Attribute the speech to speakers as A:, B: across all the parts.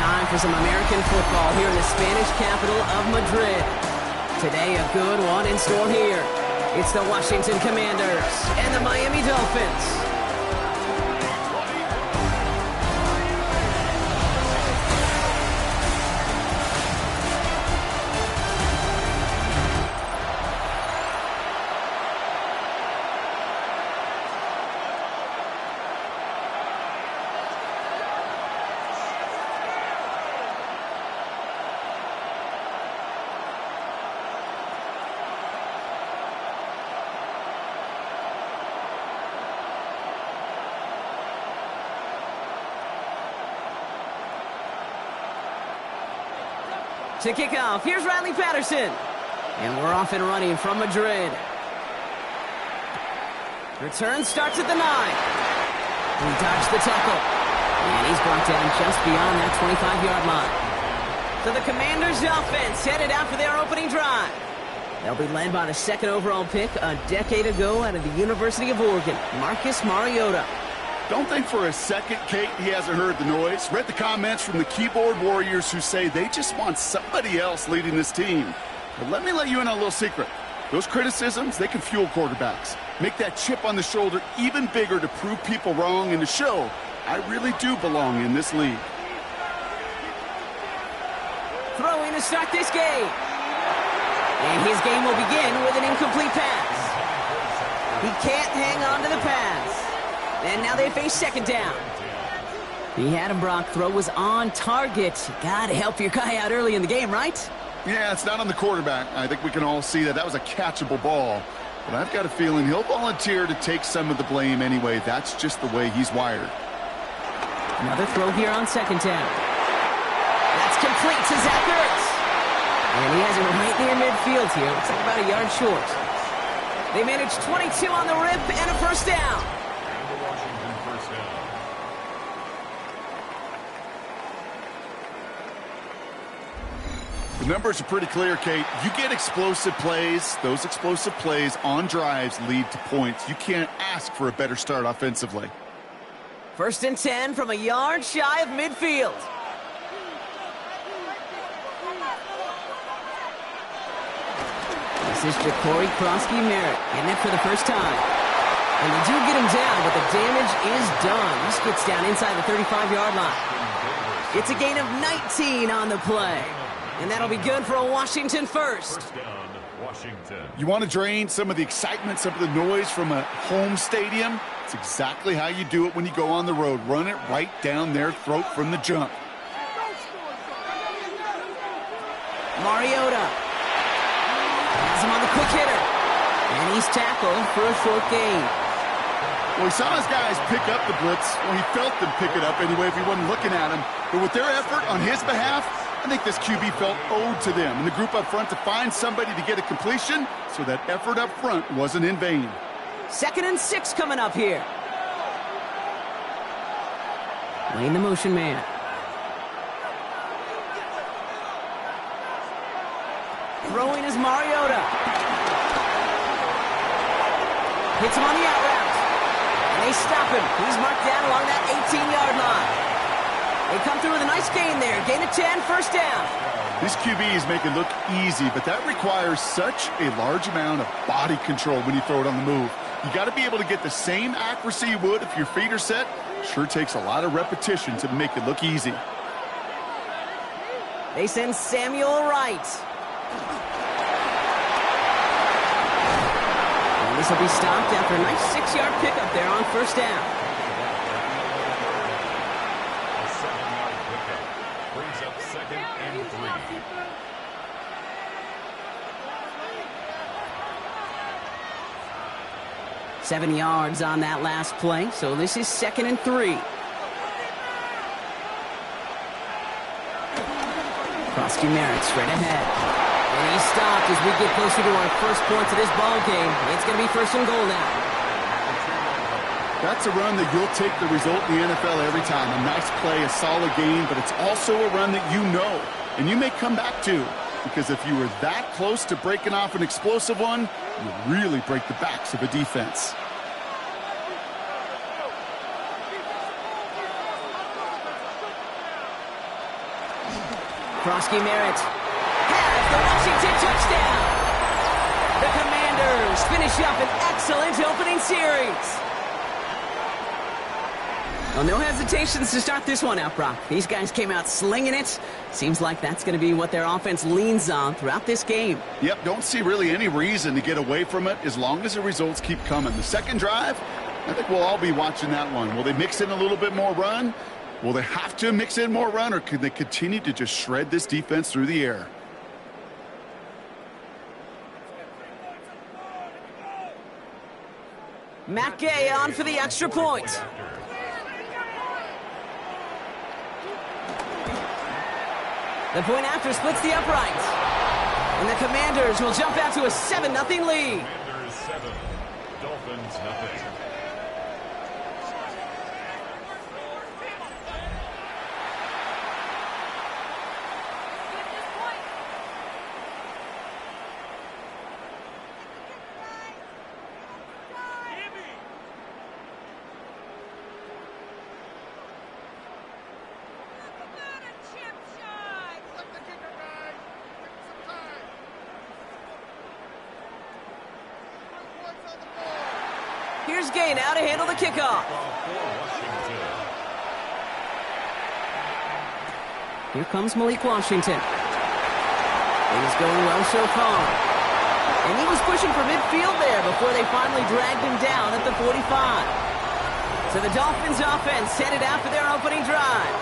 A: Time for some American football here in the Spanish capital of Madrid. Today, a good one in store here. It's the Washington Commanders and the Miami Dolphins. To kick off, here's Riley Patterson. And we're off and running from Madrid. Return starts at the 9. He dodged the tackle. And he's brought down just beyond that 25-yard line. So the Commanders' offense headed out for their opening drive. They'll be led by the second overall pick a decade ago out of the University of Oregon, Marcus Mariota.
B: Don't think for a second, Kate, he hasn't heard the noise. Read the comments from the keyboard warriors who say they just want somebody else leading this team. But let me let you in on a little secret. Those criticisms, they can fuel quarterbacks. Make that chip on the shoulder even bigger to prove people wrong and to show I really do belong in this league.
A: Throwing to start this game. And his game will begin with an incomplete pass. He can't hang on to the pass. And now they face second down. He had him, Brock. Throw was on target. Gotta help your guy out early in the game, right?
B: Yeah, it's not on the quarterback. I think we can all see that was a catchable ball. But I've got a feeling he'll volunteer to take some of the blame anyway. That's just the way he's wired.
A: Another throw here on second down. That's complete to Zach Ertz. And he has it right near midfield here. Looks like about a yard short. They managed 22 on the rip and a first down.
B: The numbers are pretty clear, Kate. You get explosive plays. Those explosive plays on drives lead to points. You can't ask for a better start offensively.
A: First and 10 from a yard shy of midfield. This is Jacory Krosky-Merritt getting it for the first time. And they do get him down, but the damage is done. He gets down inside the 35-yard line. It's a gain of 19 on the play. And that'll be good for a Washington first.
C: First down, Washington.
B: You want to drain some of the excitement, some of the noise from a home stadium? It's exactly how you do it when you go on the road. Run it right down their throat from the jump.
A: Mariota has him on the quick hitter. And he's tackled for a short gain.
B: Well, he saw his guys pick up the blitz. Well, he felt them pick it up anyway if he wasn't looking at him. But with their effort on his behalf, I think this QB felt owed to them and the group up front to find somebody to get a completion, so that effort up front wasn't in vain.
A: 2nd and 6 coming up here. Laying the motion man. Throwing is Mariota. Hits him on the out route. And they stop him. He's marked down along that 18-yard line. They come through with a nice gain there. Gain of 10, first down.
B: These QBs make it look easy, but that requires such a large amount of body control when you throw it on the move. You got to be able to get the same accuracy you would if your feet are set. Sure takes a lot of repetition to make it look easy.
A: They send Samuel Wright. And this will be stopped after a nice 6-yard pickup there on first down. 7 yards on that last play, so this is 2nd and 3. Krosky-Merritt straight ahead. And he's stopped as we get closer to our first points of this ball game. It's going to be 1st and goal now.
B: That's a run that you'll take the result in the NFL every time. A nice play, a solid game, but it's also a run that you know, and you may come back to. Because if you were that close to breaking off an explosive one, you really break the backs of a defense.
A: Krosky Merritt has the Washington touchdown. The Commanders finish up an excellent opening series. Well, no hesitations to start this one out, Brock. These guys came out slinging it. Seems like that's going to be what their offense leans on throughout this game.
B: Yep, don't see really any reason to get away from it as long as the results keep coming. The second drive, I think we'll all be watching that one. Will they mix in a little bit more run? Will they have to mix in more run, or can they continue to just shred this defense through the air?
A: Matt Gay on for the extra point. The point after splits the uprights. And the Commanders will jump out to a 7-0 lead.
C: Commanders 7, Dolphins nothing.
A: Here's Gay now to handle the kickoff. Here comes Malik Washington. It is going well so far. And he was pushing for midfield there before they finally dragged him down at the 45. So the Dolphins offense headed out for their opening drive.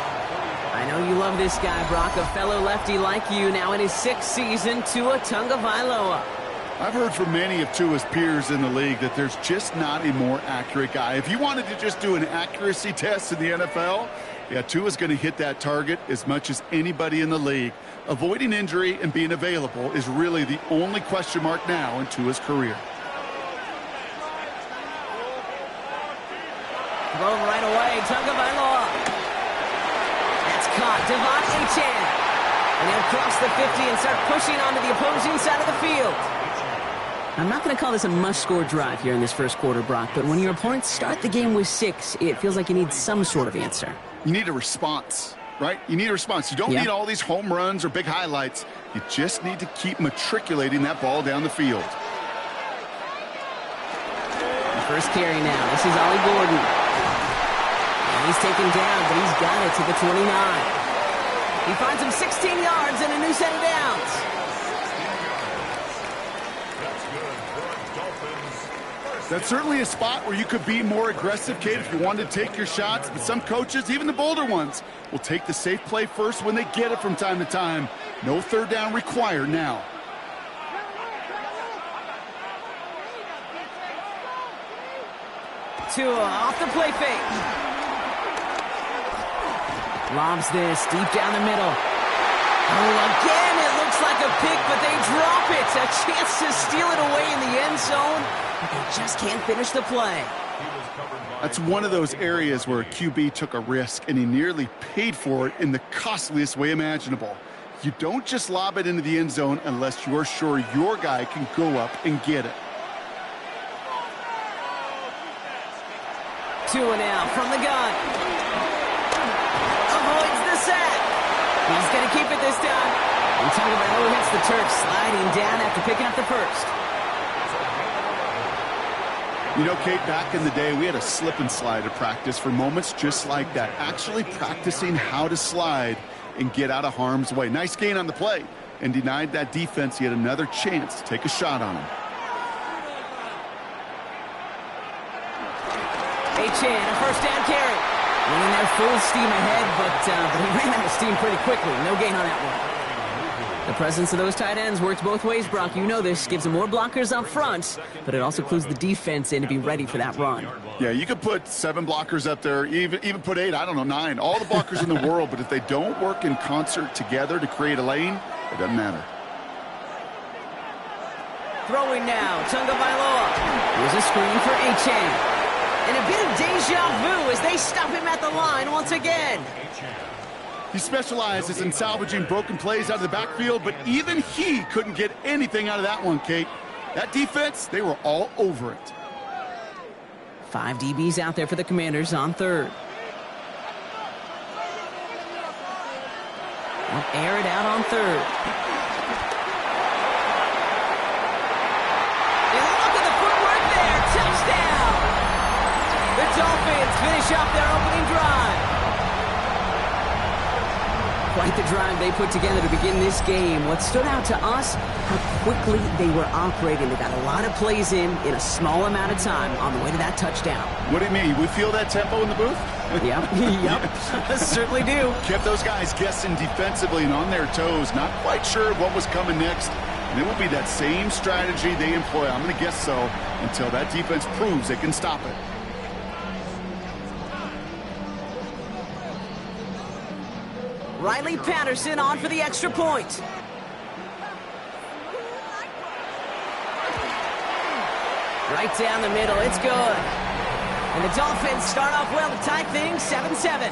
A: I know you love this guy, Brock, a fellow lefty like you, now in his 6th season, Tua Tagovailoa.
B: I've heard from many of Tua's peers in the league that there's just not a more accurate guy. If you wanted to just do an accuracy test in the NFL, yeah, Tua's going to hit that target as much as anybody in the league. Avoiding injury and being available is really the only question mark now in Tua's career.
A: Thrown right away, Tagovailoa. That's caught, Devon Achane. And he'll cross the 50 and start pushing onto the opposing side of the field. I'm not going to call this a must-score drive here in this first quarter, Brock, but when your opponents start the game with 6, it feels like you need some sort of answer.
B: You need a response, right? You need a response. You don't need all these home runs or big highlights. You just need to keep matriculating that ball down the field.
A: The first carry now. This is Ollie Gordon. And he's taken down, but he's got it to the 29. He finds him 16 yards and a new set of downs.
B: That's certainly a spot where you could be more aggressive, Kate, if you wanted to take your shots. But some coaches, even the bolder ones, will take the safe play first when they get it from time to time. No third down required now.
A: Tua off the play fake. Lobs this deep down the middle. Oh, again, it looks like a pick, but they drop it. A chance to steal it away in the end zone, but they just can't finish the play.
B: That's one of those areas where a QB took a risk, and he nearly paid for it in the costliest way imaginable. You don't just lob it into the end zone unless you're sure your guy can go up and get it.
A: Tua now from the gun. Avoids the sack. He's going to keep it this time. And Tagovailoa hits the turf, sliding down after picking up the first.
B: You know, Kate, back in the day, we had a slip and slide at practice for moments just like that. Actually practicing how to slide and get out of harm's way. Nice gain on the play, and denied that defense yet another chance to take a shot on him.
A: Achane, a first down carry. Running there full steam ahead, but he ran out of steam pretty quickly. No gain on that one. The presence of those tight ends works both ways, Brock. You know this. Gives them more blockers up front, but it also clues the defense in to be ready for that run.
B: Yeah, you could put 7 blockers up there, even put 8, I don't know, 9. All the blockers in the world, but if they don't work in concert together to create a lane, it doesn't matter.
A: Throwing now, Tagovailoa. Here's a screen for Achane. And a bit of deja vu as they stop him at the line once again.
B: He specializes in salvaging broken plays out of the backfield, but even he couldn't get anything out of that one, Kate. That defense, they were all over it.
A: 5 DBs out there for the Commanders on third. They'll air it out on third. And look at the footwork there. Touchdown! The Dolphins finish off their opening drive. Quite the drive they put together to begin this game. What stood out to us, how quickly they were operating. They got a lot of plays in a small amount of time on the way to that touchdown.
B: What do you mean? We feel that tempo in the booth?
A: Yep, certainly do.
B: Kept those guys guessing defensively and on their toes, not quite sure what was coming next. And it will be that same strategy they employ, I'm going to guess so, until that defense proves they can stop it.
A: Riley Patterson on for the extra point. Right down the middle, it's good. And the Dolphins start off well to tie things 7-7.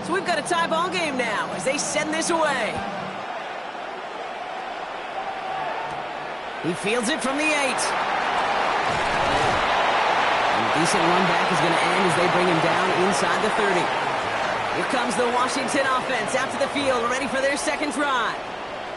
A: So we've got a tie ball game now as they send this away. He fields it from the 8. And a decent run back is going to end as they bring him down inside the 30. Here comes the Washington offense out to the field, ready for their second drive.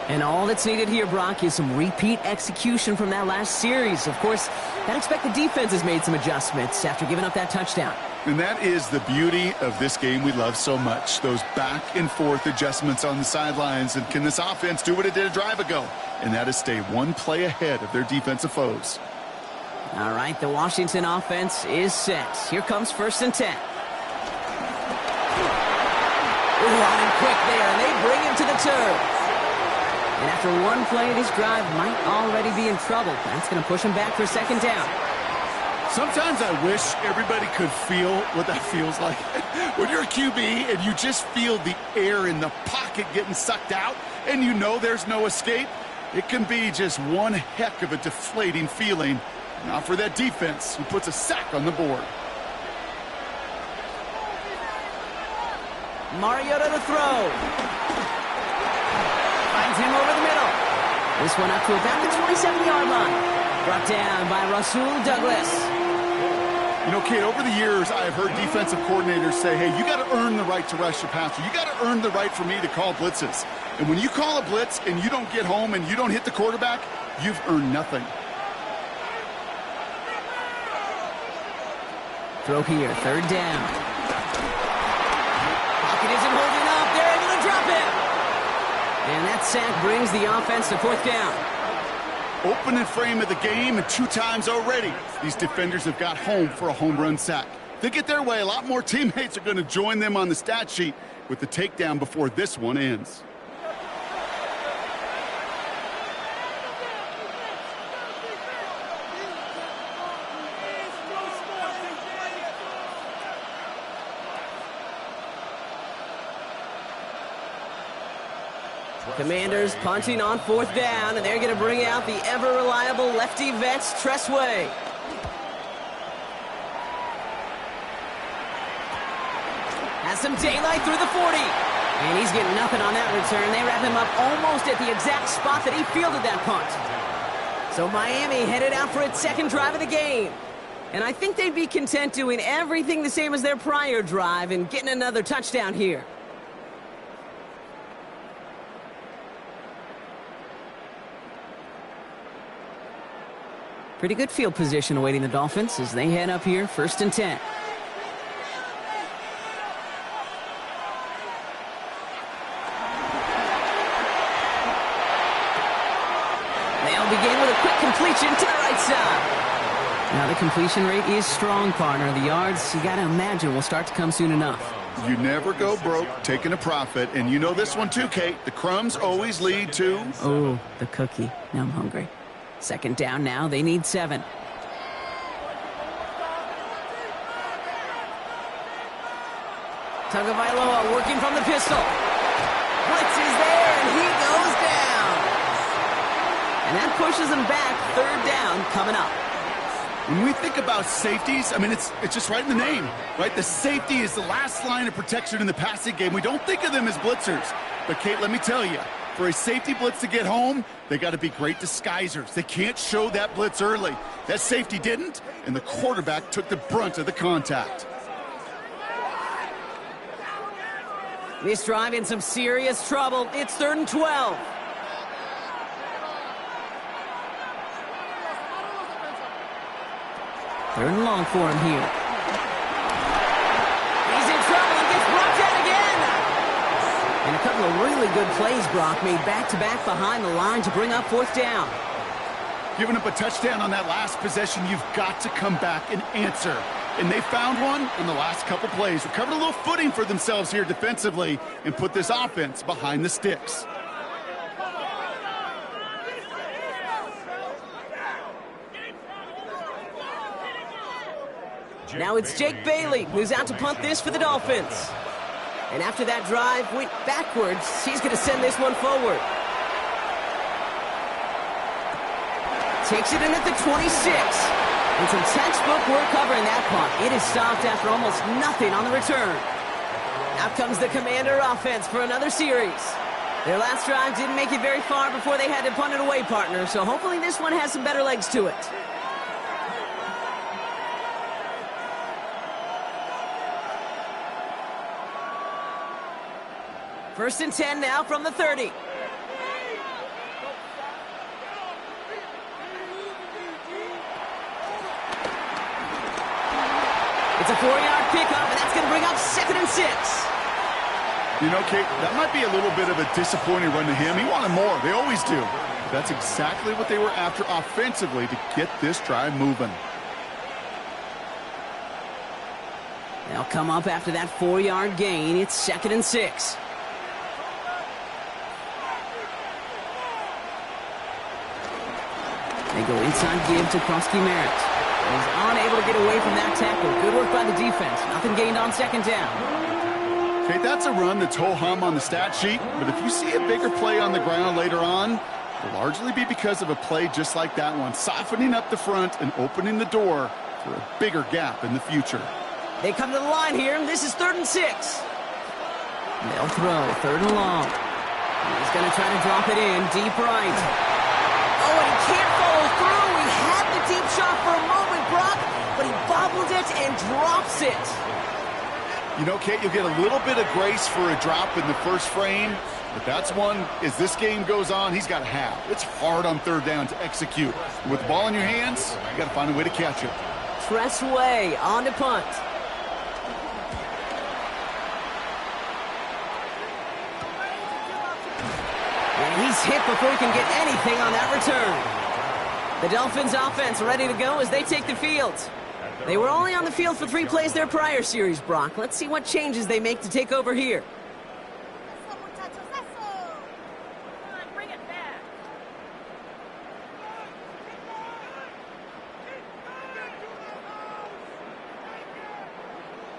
A: And all that's needed here, Brock, is some repeat execution from that last series. Of course, I'd expect the defense has made some adjustments after giving up that touchdown.
B: And that is the beauty of this game we love so much, those back-and-forth adjustments on the sidelines. And can this offense do what it did a drive ago? And that is stay one play ahead of their defensive foes.
A: All right, the Washington offense is set. Here comes 1st and 10. On him quick there, and they bring him to the turf. And after one play, this drive might already be in trouble. That's going to push him back for second down.
B: Sometimes I wish everybody could feel what that feels like. When you're a QB and you just feel the air in the pocket getting sucked out and you know there's no escape, it can be just one heck of a deflating feeling. Not for that defense who puts a sack on the board.
A: Mariota to throw. Finds him over the middle. This one up to about the 27-yard line. Brought down by Rasul Douglas.
B: You know, Kate, over the years, I've heard defensive coordinators say, hey, you got to earn the right to rush your passer. You got to earn the right for me to call blitzes. And when you call a blitz and you don't get home and you don't hit the quarterback, you've earned nothing.
A: Throw here, 3rd down. Pocket isn't holding up. They're able to drop it. And that sack brings the offense to 4th down.
B: Opening frame of the game, and 2 times already, these defenders have got home for a home run sack. If they get their way, a lot more teammates are going to join them on the stat sheet with the takedown before this one ends.
A: Commanders punting on 4th down, and they're going to bring out the ever-reliable lefty vets, Tressway. Has some daylight through the 40. And he's getting nothing on that return. They wrap him up almost at the exact spot that he fielded that punt. So Miami headed out for its second drive of the game. And I think they'd be content doing everything the same as their prior drive and getting another touchdown here. Pretty good field position awaiting the Dolphins as they head up here, 1st and 10. They'll begin with a quick completion to the right side. Now the completion rate is strong, partner. The yards, you got to imagine, will start to come soon enough.
B: You never go broke taking a profit, and you know this one too, Kate. The crumbs always lead to...
A: Oh, the cookie. Now I'm hungry. 2nd down now. They need 7. Tagovailoa working from the pistol. Blitz is there, and he goes down. And And that pushes them back. Third down coming up.
B: When we think about safeties, I mean, it's just right in the name, right? The safety is the last line of protection in the passing game. We don't think of them as blitzers. But, Kate, let me tell you, for a safety blitz to get home, they got to be great disguisers. They can't show that blitz early. That safety didn't, and the quarterback took the brunt of the contact.
A: This drive in some serious trouble. It's 3rd and 12. Third and long for him here. He's in trouble and gets brought down again. And a couple of really good plays, Brock, made back-to-back behind the line to bring up 4th down.
B: Giving up a touchdown on that last possession, you've got to come back and answer. And they found one in the last couple plays. Recovered a little footing for themselves here defensively and put this offense behind the sticks.
A: Now it's Jake Bailey, who's out to punt this for the Dolphins. And after that drive went backwards, he's going to send this one forward. Takes it in at the 26. And some textbook work covering that punt. It is stopped after almost nothing on the return. Out comes the Commander offense for another series. Their last drive didn't make it very far before they had to punt it away, partner. So hopefully this one has some better legs to it. First and 10 now from the 30. It's a 4-yard pickup, and that's going to bring up 2nd and 6.
B: You know, Kate, that might be a little bit of a disappointing run to him. He wanted more. They always do. That's exactly what they were after offensively to get this drive moving.
A: They'll come up after that 4-yard gain. It's 2nd and 6. They go inside give to Krusky Merritt. He's unable to get away from that tackle. Good work by the defense. Nothing gained on 2nd down.
B: Okay, that's a run that's ho-hum on the stat sheet, but if you see a bigger play on the ground later on, it'll largely be because of a play just like that one, softening up the front and opening the door for a bigger gap in the future.
A: They come to the line here, and this is 3rd and 6. They'll throw 3rd and long. He's going to try to drop it in deep right. Oh, and he can't follow through. He had the deep shot for a moment, Brock, but he bobbled it and drops it.
B: You know, Kate, you'll get a little bit of grace for a drop in the first frame, but that's one, as this game goes on, he's got to have. It's hard on 3rd down to execute. With the ball in your hands, you got to find a way to catch it.
A: Tressway on to punt. And he's hit before he can get anything on that return. The Dolphins offense ready to go as they take the field. They were only on the field for 3 plays their prior series, Brock. Let's see what changes they make to take over here.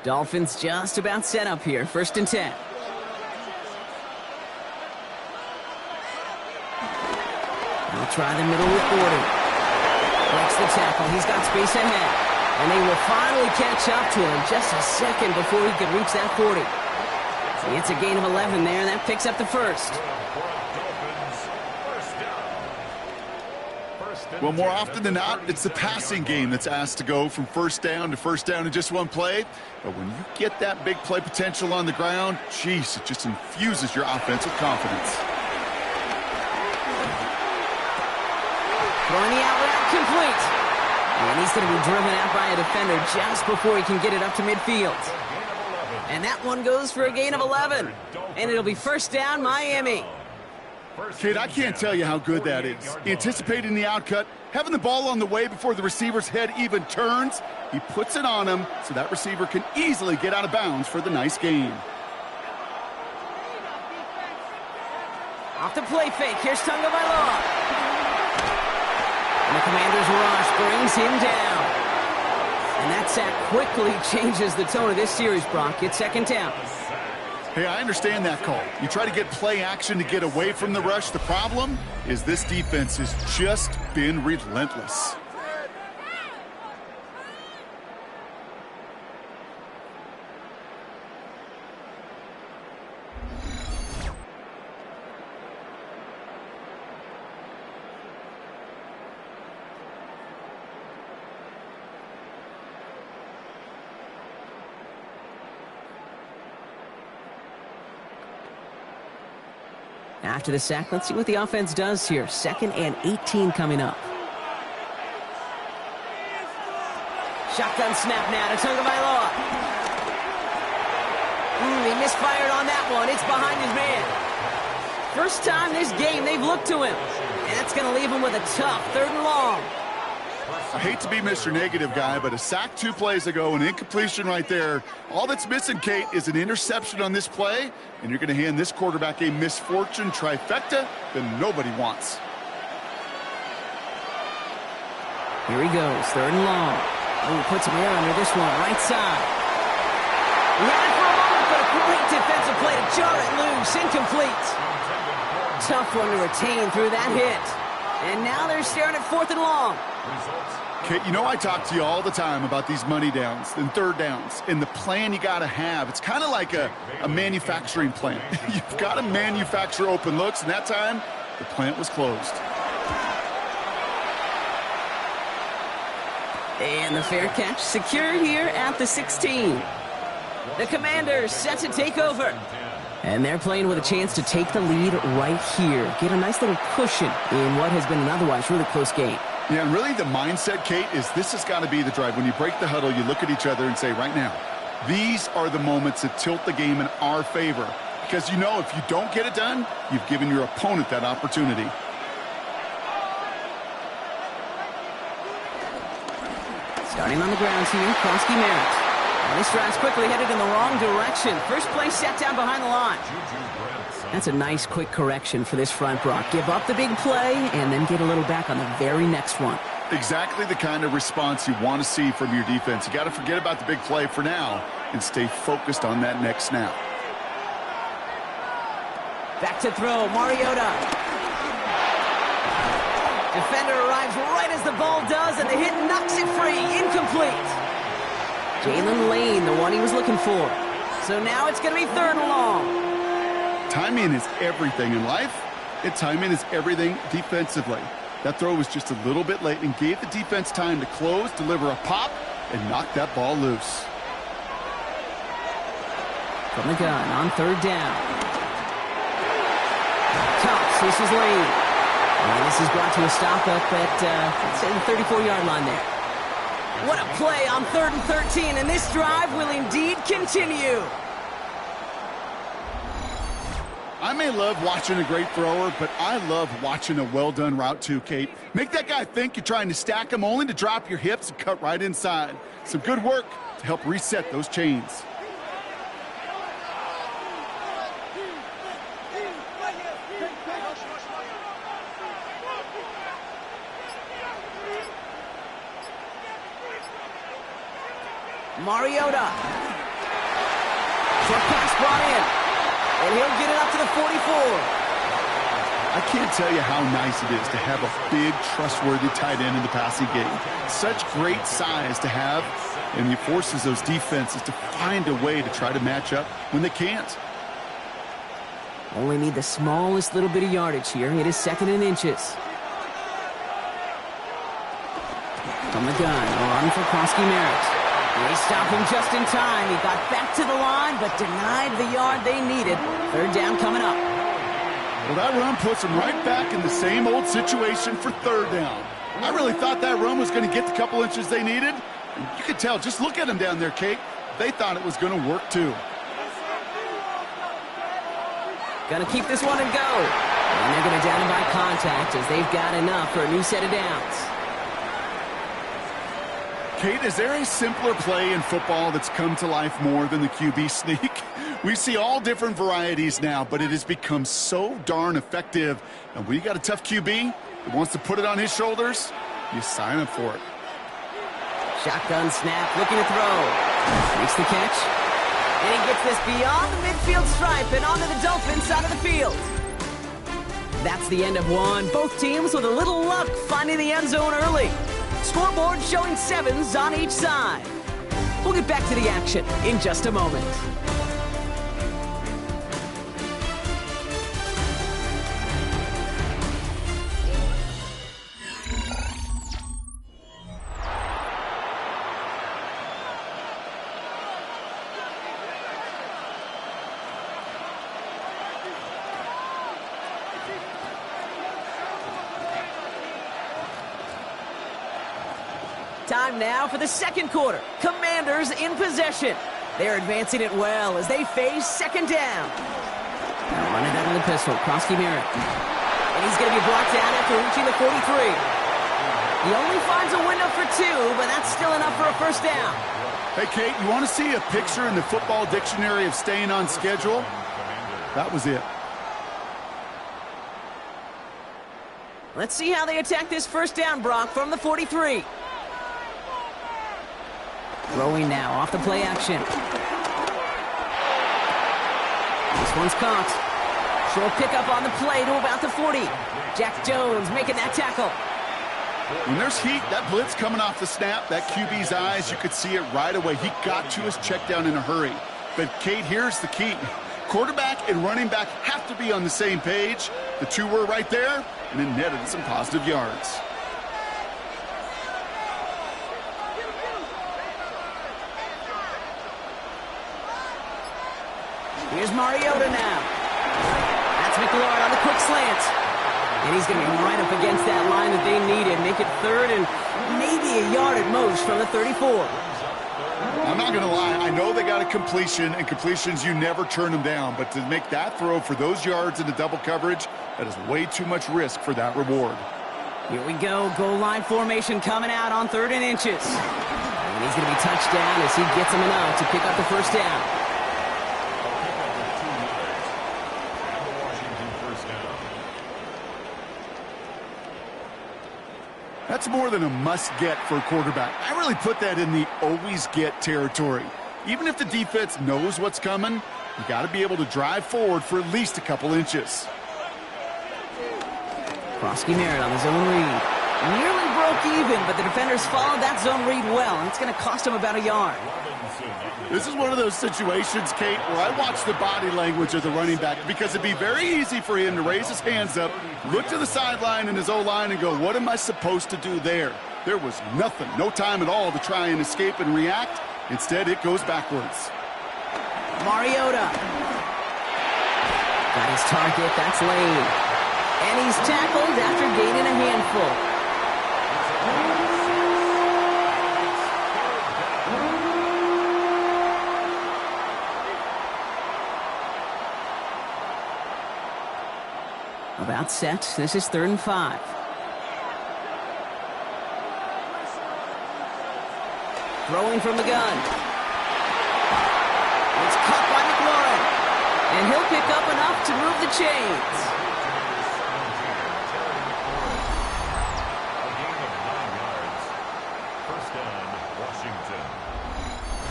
A: Dolphins just about set up here. 1st and 10. They'll try the middle with Gordon. Breaks the tackle. He's got space ahead. And they will finally catch up to him just a second before he could reach that 40. It's a gain of 11 there, and that picks up the first.
B: Well, more often than not, it's the passing game that's asked to go from 1st down to 1st down in just one play. But when you get that big play potential on the ground, geez, it just infuses your offense with confidence.
A: Throwing the out route complete. And he's going to be driven out by a defender just before he can get it up to midfield. And that one goes for a gain of 11. And it'll be 1st down, Miami.
B: Kate, I can't tell you how good that is. Anticipating the outcut, having the ball on the way before the receiver's head even turns, he puts it on him so that receiver can easily get out of bounds for the nice gain.
A: Off the play fake. Here's Tunga Bailoa. And the Commander's rush brings him down. And that sack quickly changes the tone of this series, Brock. It's 2nd down.
B: Hey, I understand that call. You try to get play action to get away from the rush. The problem is this defense has just been relentless.
A: After the sack, let's see what the offense does here. 2nd and 18 coming up. Shotgun snap now to Tagovailoa. He misfired on that one. It's behind his man. First time this game they've looked to him. And that's going to leave him with a tough 3rd and long.
B: I hate to be Mr. Negative guy, but a sack 2 plays ago, an incompletion right there. All that's missing, Kate, is an interception on this play, and you're going to hand this quarterback a misfortune trifecta that nobody wants.
A: Here he goes, 3rd and long. Oh, puts him here under this one, right side. He had it for a moment, but a great defensive play to jar it loose, incomplete. Tough one to retain through that hit. And now they're staring at 4th and long.
B: Kate, you know I talk to you all the time about these money downs and 3rd downs and the plan you got to have. It's kind of like a manufacturing plant. You've got to manufacture open looks, and that time the plant was closed.
A: And the fair catch secured here at the 16. The Commanders set to take over. And they're playing with a chance to take the lead right here. Get a nice little cushion in what has been an otherwise really close game.
B: Yeah, and really the mindset, Kate, is this has got to be the drive. When you break the huddle, you look at each other and say, right now, these are the moments that tilt the game in our favor. Because you know if you don't get it done, you've given your opponent that opportunity.
A: Starting on the ground here, Kronsky Merritt. And this drive's quickly headed in the wrong direction. First play set down behind the line. That's a nice quick correction for this front, Brock. Give up the big play and then get a little back on the very next one.
B: Exactly the kind of response you want to see from your defense. You got to forget about the big play for now and stay focused on that next snap.
A: Back to throw, Mariota. Defender arrives right as the ball does, and the hit knocks it free. Incomplete. Jalen Lane, the one he was looking for. So now it's going to be 3rd and long.
B: Timing is everything in life, and timing is everything defensively. That throw was just a little bit late and gave the defense time to close, deliver a pop, and knock that ball loose.
A: From the gun on 3rd down. Tops, this is Lane. And this is brought to a stop up at, let's say, the 34-yard line there. What a play on 3rd and 13, and this drive will indeed continue.
B: I may love watching a great thrower, but I love watching a well-done route too, Kate. Make that guy think you're trying to stack him only to drop your hips and cut right inside. Some good work to help reset those chains.
A: Mariota. Short pass brought in. And he'll get it up to the 44.
B: I can't tell you how nice it is to have a big, trustworthy tight end in the passing game. Such great size to have, and he forces those defenses to find a way to try to match up when they can't.
A: Only need the smallest little bit of yardage here. It is 2nd and inches. From the gun, run for Kronsky Merritt. They stop him just in time. He got back to the line, but denied the yard they needed. 3rd down coming up.
B: Well, that run puts him right back in the same old situation for 3rd down. I really thought that run was going to get the couple inches they needed. And you could tell, just look at them down there, Kate. They thought it was going to work too.
A: Gonna keep this one and go. And they're going to down him by contact as they've got enough for a new set of downs.
B: Kate, is there a simpler play in football that's come to life more than the QB sneak? We see all different varieties now, but it has become so darn effective. And when you got a tough QB that wants to put it on his shoulders, you sign up for it.
A: Shotgun snap, looking to throw. Makes the catch. And he gets this beyond the midfield stripe and onto the Dolphins side of the field. That's the end of one. Both teams with a little luck finding the end zone early. Scoreboard showing 7s on each side. We'll get back to the action in just a moment. Time now for the second quarter. Commanders in possession. They're advancing it well as they face second down. Now running out of the pistol, Krosky Merritt. And he's going to be brought down after reaching the 43. He only finds a window for 2, but that's still enough for a first down.
B: Hey, Kate, you want to see a picture in the football dictionary of staying on schedule? That was it.
A: Let's see how they attack this first down, Brock, from the 43. Throwing now off the play action. This one's caught. Short pickup on the play to about the 40. Jack Jones making that tackle.
B: When there's heat, that blitz coming off the snap, that QB's eyes, you could see it right away. He got to his check down in a hurry. But, Kate, here's the key. Quarterback and running back have to be on the same page. The two were right there, and it netted some positive yards.
A: Here's Mariota now. That's McLaurin on the quick slant. And he's going to be right up against that line that they needed. Make it third and maybe a yard at most from the 34.
B: I'm not going to lie. I know they got a completion, and completions, you never turn them down. But to make that throw for those yards in the double coverage, that is way too much risk for that reward.
A: Here we go. Goal line formation coming out on 3rd and inches. And he's going to be touched down as he gets him enough to pick up the first down.
B: That's more than a must-get for a quarterback. I really put that in the always-get territory. Even if the defense knows what's coming, you got to be able to drive forward for at least a couple inches.
A: Krosky Merritt on the zone read. Nearly broke even, but the defenders followed that zone read well, and it's going to cost him about a yard.
B: This is one of those situations, Kate, where I watch the body language of the running back because it'd be very easy for him to raise his hands up, look to the sideline in his O-line and go, what am I supposed to do there? There was nothing, no time at all to try and escape and react. Instead, it goes backwards.
A: Mariota. Got his target, that's Lane. And he's tackled after gaining a handful. About set. This is 3rd and 5. Throwing from the gun. It's caught by McLaurin. And he'll pick up enough to move the chains.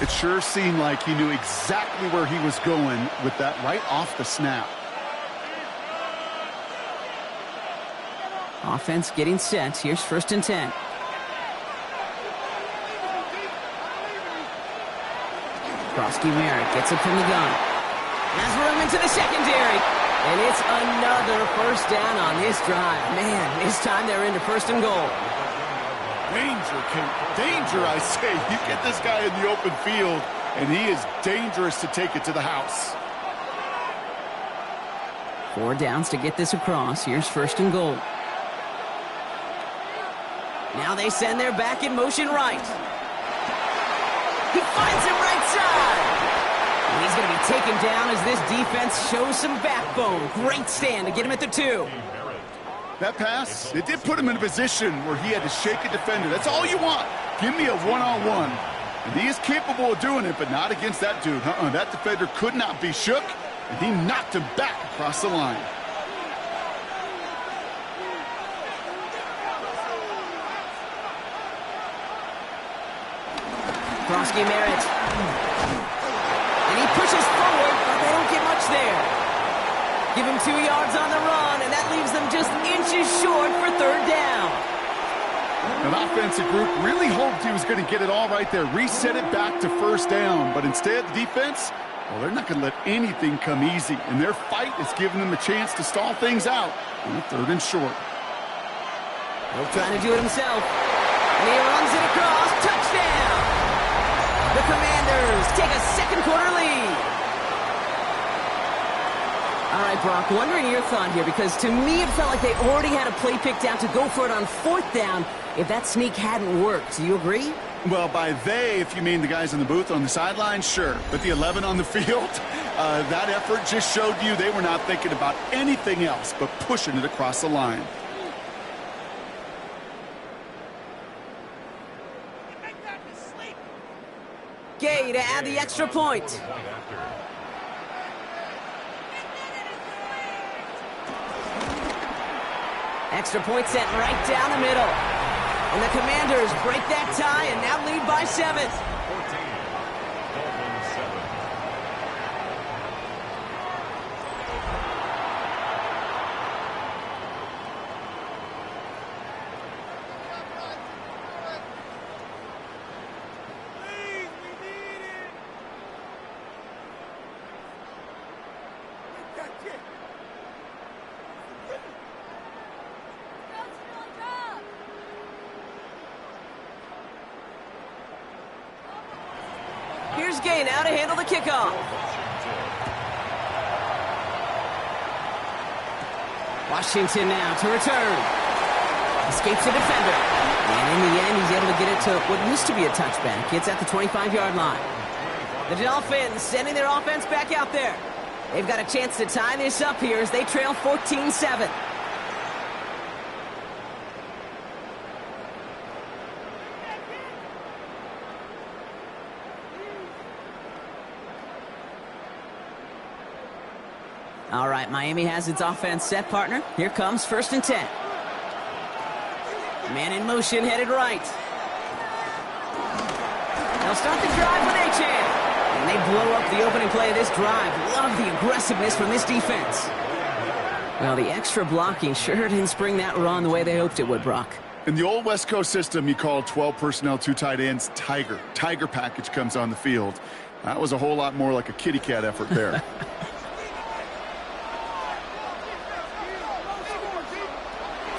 B: It sure seemed like he knew exactly where he was going with that right off the snap.
A: Offense getting set. Here's 1st and 10. Krosky Merritt gets it from the gun. Has room into the secondary. And it's another first down on this drive. Man, this time they're into 1st and goal.
B: Danger, Kate. Danger, I say. You get this guy in the open field, and he is dangerous to take it to the house.
A: 4 downs to get this across. Here's 1st and goal. Now they send their back in motion right. He finds him right side. And he's going to be taken down as this defense shows some backbone. Great stand to get him at the 2.
B: That pass, it did put him in a position where he had to shake a defender. That's all you want. Give me a one-on-one. And he is capable of doing it, but not against that dude. That defender could not be shook, and he knocked him back across the line. Krosky Merritt. And he pushes
A: Give him 2 yards on the run, and that leaves them just inches short for third down.
B: An offensive group really hoped he was going to get it all right there, reset it back to first down. But instead, the defense, well, they're not going to let anything come easy. And their fight is giving them a chance to stall things out on 3rd and short.
A: He'll trying to do it himself. And he runs it across. Touchdown! The Commanders take a second-quarter lead. All right, Brock, wondering your thought here, because to me it felt like they already had a play picked out to go for it on 4th down if that sneak hadn't worked. Do you agree?
B: Well, by they, if you mean the guys in the booth on the sideline, sure. But the 11 on the field, that effort just showed you they were not thinking about anything else but pushing it across the line.
A: Gay to add the extra point. Extra point sent right down the middle. And the Commanders break that tie and now lead by 7.
C: 14. Dolphins 7.
A: Here's Gay now to handle the kickoff. Washington now to return. Escapes the defender. And in the end, he's able to get it to what used to be a touchback. It's at the 25-yard line. The Dolphins sending their offense back out there. They've got a chance to tie this up here as they trail 14-7. All right, Miami has its offense set, partner. Here comes 1st and 10. Man in motion, headed right. They'll start the drive with Achane. And they blow up the opening play of this drive. Love the aggressiveness from this defense. Well, the extra blocking sure didn't spring that run the way they hoped it would, Brock.
B: In the old West Coast system, you call 12 personnel, 2 tight ends, Tiger. Tiger package comes on the field. That was a whole lot more like a kitty cat effort there.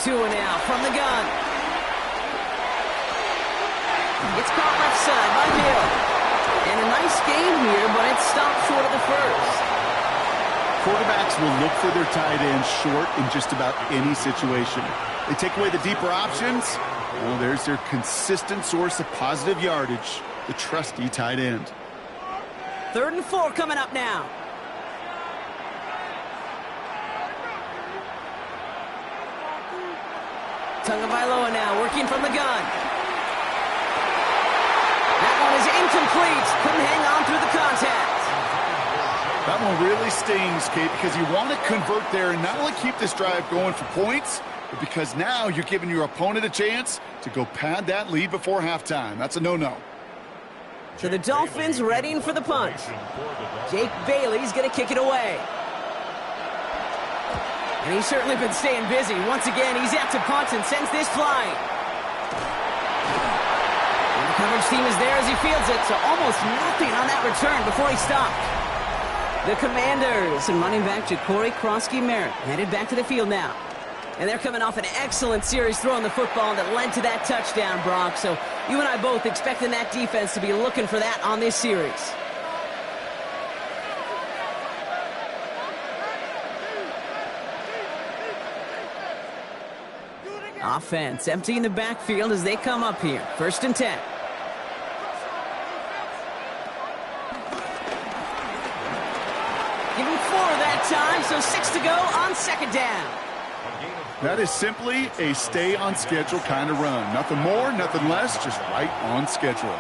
A: Two now from the gun. It's caught left side by Hill. And a nice game here, but it's stopped short of the first.
B: Quarterbacks will look for their tight ends short in just about any situation. They take away the deeper options. Well, there's their consistent source of positive yardage, the trusty tight end.
A: 3rd and 4 coming up now. Tagovailoa now working from the gun. That one is incomplete. Couldn't hang on through the contact.
B: That one really stings, Kate, because you want to convert there and not only keep this drive going for points, but because now you're giving your opponent a chance to go pad that lead before halftime. That's a no-no.
A: So the Dolphins readying for the punt. Jake Bailey's going to kick it away. And he's certainly been staying busy. Once again, he's out to punt and sends this flying. And the coverage team is there as he fields it, so almost nothing on that return before he stopped. The Commanders and running back Ja'Cory Krosky-Merritt headed back to the field now. And they're coming off an excellent series throwing the football that led to that touchdown, Brock. So you and I both expecting that defense to be looking for that on this series. Offense emptying the backfield as they come up here. 1st and 10. Give him 4 that time, so 6 to go on 2nd down.
B: That is simply a stay-on-schedule kind of run. Nothing more, nothing less, just right on schedule.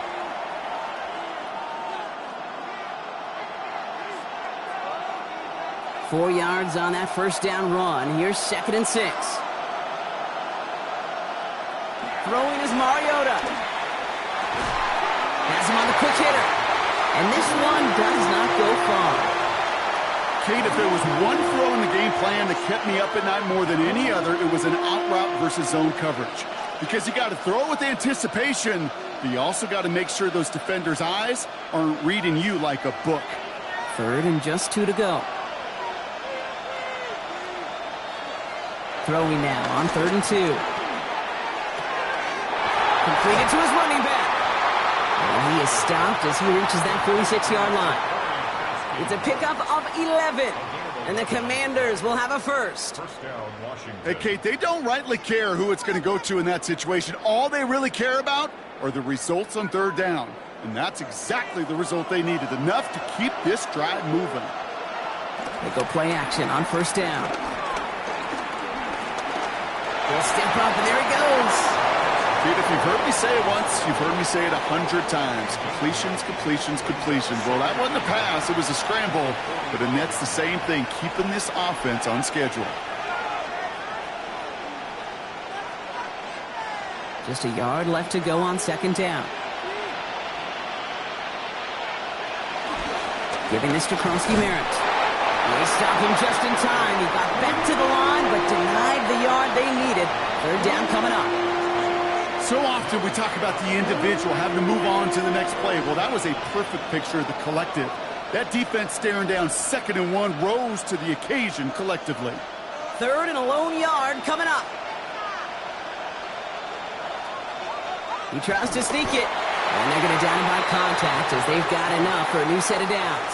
A: Four yards on that 1st down run. Here's 2nd and 6. Throwing is Mariota. Has him on the quick hitter. And this one does not go far.
B: Kate, if there was one throw in the game plan that kept me up at night more than any other, it was an out route versus zone coverage. Because you got to throw with anticipation, but you also got to make sure those defenders' eyes aren't reading you like a book.
A: 3rd and just 2 to go. Throwing now on 3rd and 2. Completed to his running back. And he is stopped as he reaches that 46-yard line. It's a pickup of 11. And the Commanders will have a first.
C: First down, Washington.
B: Hey, Kate, they don't rightly care who it's going to go to in that situation. All they really care about are the results on 3rd down. And that's exactly the result they needed. Enough to keep this drive moving.
A: They go play action on 1st down. He'll step up, and there he goes.
B: Kate, if you've heard me say it once, you've heard me say it 100 times. Completions, completions, completions. Well, that wasn't a pass. It was a scramble. But it nets the same thing, keeping this offense on schedule.
A: Just a yard left to go on 2nd down. Giving this to Kronsky-Merritt. They stop him just in time. He got back to the line, but denied the yard they needed. 3rd down coming up.
B: So often we talk about the individual having to move on to the next play. Well, that was a perfect picture of the collective. That defense staring down 2nd and 1 rose to the occasion collectively.
A: 3rd and a lone yard coming up. He tries to sneak it. And they're going to down him by contact as they've got enough for a new set of downs.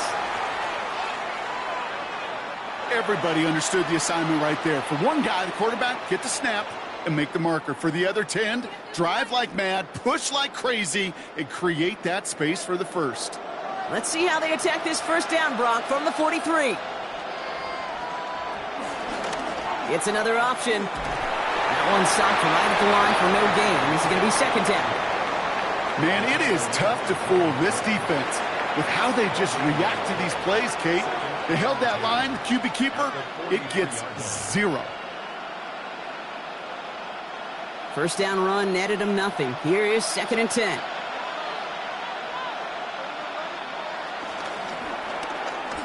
B: Everybody understood the assignment right there. For one guy, the quarterback, get the snap and make the marker. For the other 10, drive like mad, push like crazy, and create that space for the first.
A: Let's see how they attack this 1st down, Brock, from the 43. It's another option. That one stopped right at the line for no gain. This is going to be 2nd down.
B: Man, it is tough to fool this defense with how they just react to these plays, Kate. They held that line, the QB keeper, it gets 0.
A: 1st down run netted him nothing. Here is 2nd and 10.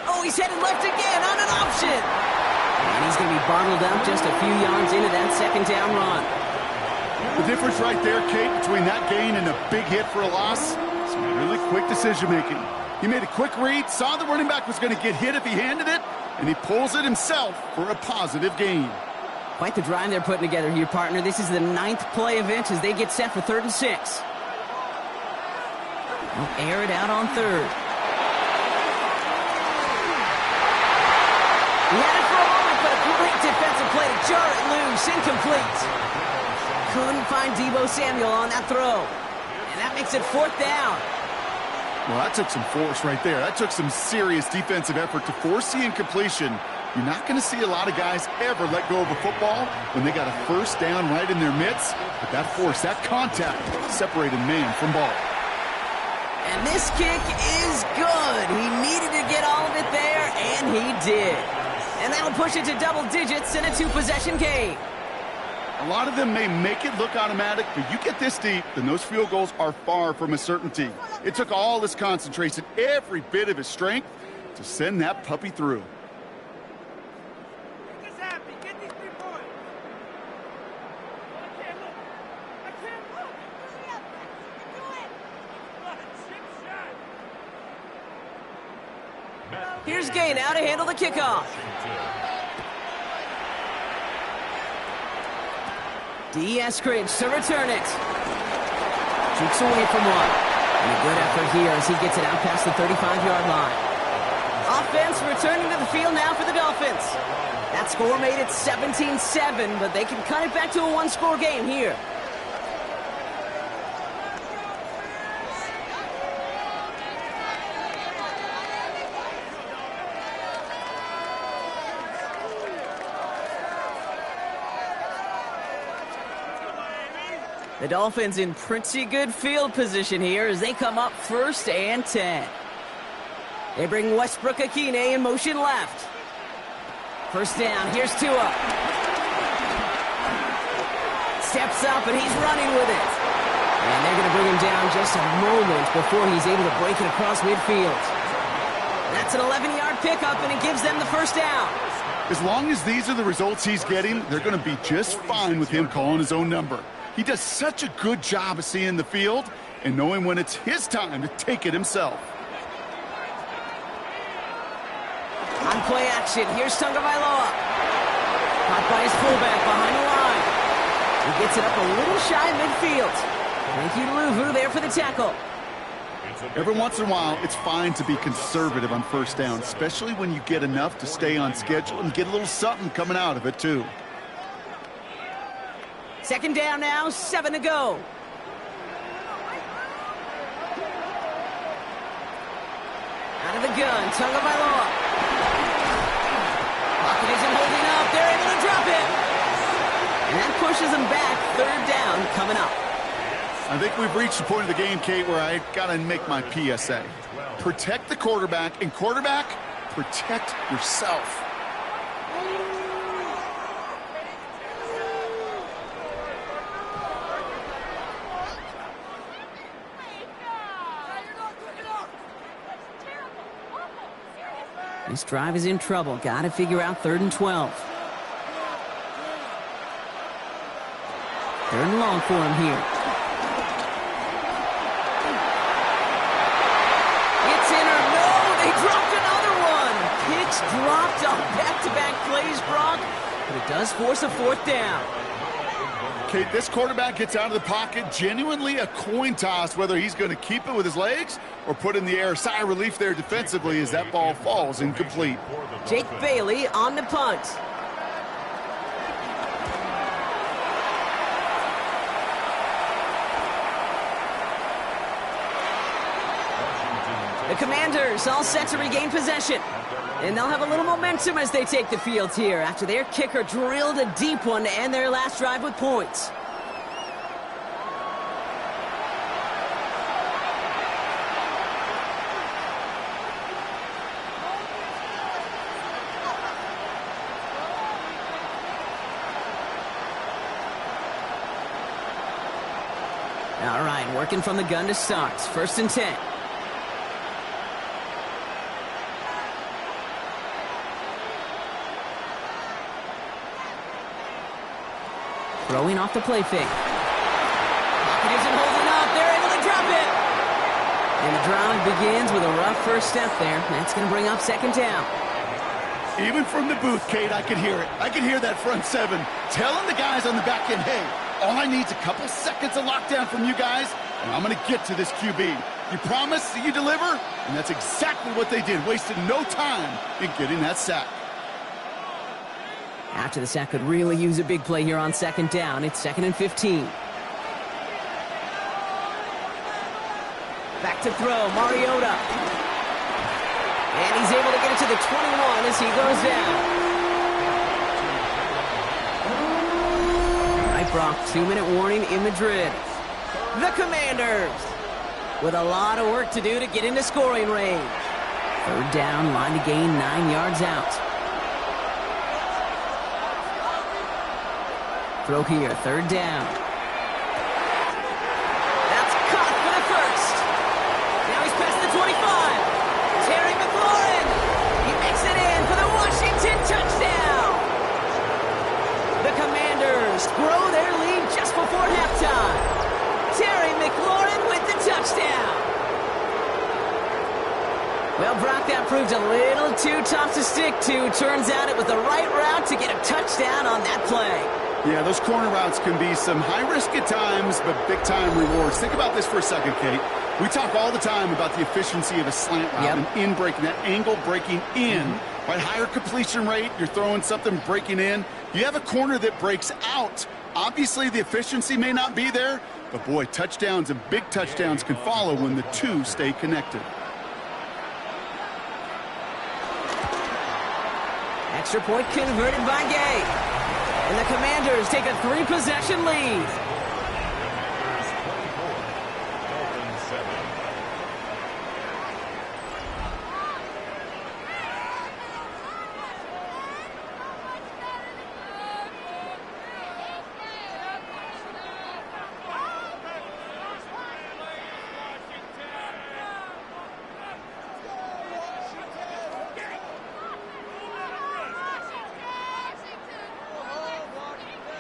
A: Oh, he's headed left again on an option. And he's going to be bottled up just a few yards into that 2nd down run.
B: The difference right there, Kate, between that gain and a big hit for a loss, is really quick decision-making. He made a quick read, saw the running back was going to get hit if he handed it, and he pulls it himself for a positive gain.
A: Quite the drive they're putting together here, partner. This is the 9th play event as they get set for 3rd and 6. They'll air it out on 3rd. He had it for a moment, but a great defensive play to jar it loose. Incomplete. Couldn't find Deebo Samuel on that throw. And that makes it 4th down.
B: Well, that took some force right there. That took some serious defensive effort to force the incompletion. You're not going to see a lot of guys ever let go of a football when they got a 1st down right in their midst. But that force, that contact, separated man from ball.
A: And this kick is good. He needed to get all of it there, and he did. And that'll push it to double digits in a 2-possession game.
B: A lot of them may make it look automatic, but you get this deep, then those field goals are far from a certainty. It took all his concentration, every bit of his strength, to send that puppy through.
A: Here's Gay now to handle the kickoff. D.S. Cridge to return it. Jukes away from one. And a good effort here as he gets it out past the 35-yard line. Offense returning to the field now for the Dolphins. That score made it 17-7, but they can cut it back to a 1-score game here. The Dolphins in pretty good field position here as they come up 1st and 10. They bring Westbrook-Akine in motion left. 1st down, here's Tua. Steps up and he's running with it. And they're going to bring him down just a moment before he's able to break it across midfield. That's an 11-yard pickup, and it gives them the first down.
B: As long as these are the results he's getting, they're going to be just fine with him calling his own number. He does such a good job of seeing the field and knowing when it's his time to take it himself.
A: On play action, here's Tagovailoa. Caught by his fullback behind the line. He gets it up a little shy midfield. Thank you to Luvu there for the tackle.
B: Every once in a while, it's fine to be conservative on first down, especially when you get enough to stay on schedule and get a little something coming out of it, too.
A: Second down now, 7 to go. Out of the gun, Tagovailoa. Pocket isn't holding up. They're able to drop it. And that pushes them back. Third down coming up.
B: I think we've reached the point of the game, Kate, where I got to make my PSA. Protect the quarterback, and quarterback, protect yourself.
A: This drive is in trouble. Got to figure out 3rd and 12. 3rd and long for him here. It's in or no, they dropped another one. Picks dropped on back-to-back plays, Brock, but it does force a 4th down.
B: Kate, this quarterback gets out of the pocket, genuinely a coin toss whether he's going to keep it with his legs or put in the air. Sigh of relief there defensively as that ball falls incomplete.
A: Jake Bailey on the punt. The Commanders all set to regain possession. And they'll have a little momentum as they take the field here after their kicker drilled a deep one to end their last drive with points. All right, working from the gun to start. 1st and 10. Throwing off the play fake. Pocket isn't holding up. They're able to drop it. And the drive begins with a rough first step there. That's going to bring up 2nd down.
B: Even from the booth, Kate, I could hear it. I could hear that front 7 telling the guys on the back end, hey, all I need is a couple seconds of lockdown from you guys, and I'm going to get to this QB. You promise that you deliver? And that's exactly what they did. Wasted no time in getting that sack.
A: After the sack could really use a big play here on 2nd down. It's 2nd and 15. Back to throw, Mariota. And he's able to get it to the 21 as he goes down. All right, Brock, 2-minute warning in Madrid. The Commanders with a lot of work to do to get into scoring range. 3rd down, line to gain 9 yards out. Throw here, 3rd down. That's caught for the first. Now he's past the 25. Terry McLaurin. He makes it in for the Washington touchdown. The Commanders grow their lead just before halftime. Terry McLaurin with the touchdown. Well, Brock, that proved a little too tough to stick to. Turns out it was the right route to get a touchdown on that play.
B: Yeah, those corner routes can be some high risk at times, but big-time rewards. Think about this for a second, Kate. We talk all the time about the efficiency of a slant route and in breaking, that angle breaking in. Right, higher completion rate, you're throwing something breaking in. You have a corner that breaks out. Obviously, the efficiency may not be there, but boy, touchdowns and big touchdowns can follow when the two stay connected.
A: Extra point converted by Gay. And the Commanders take a 3-possession lead.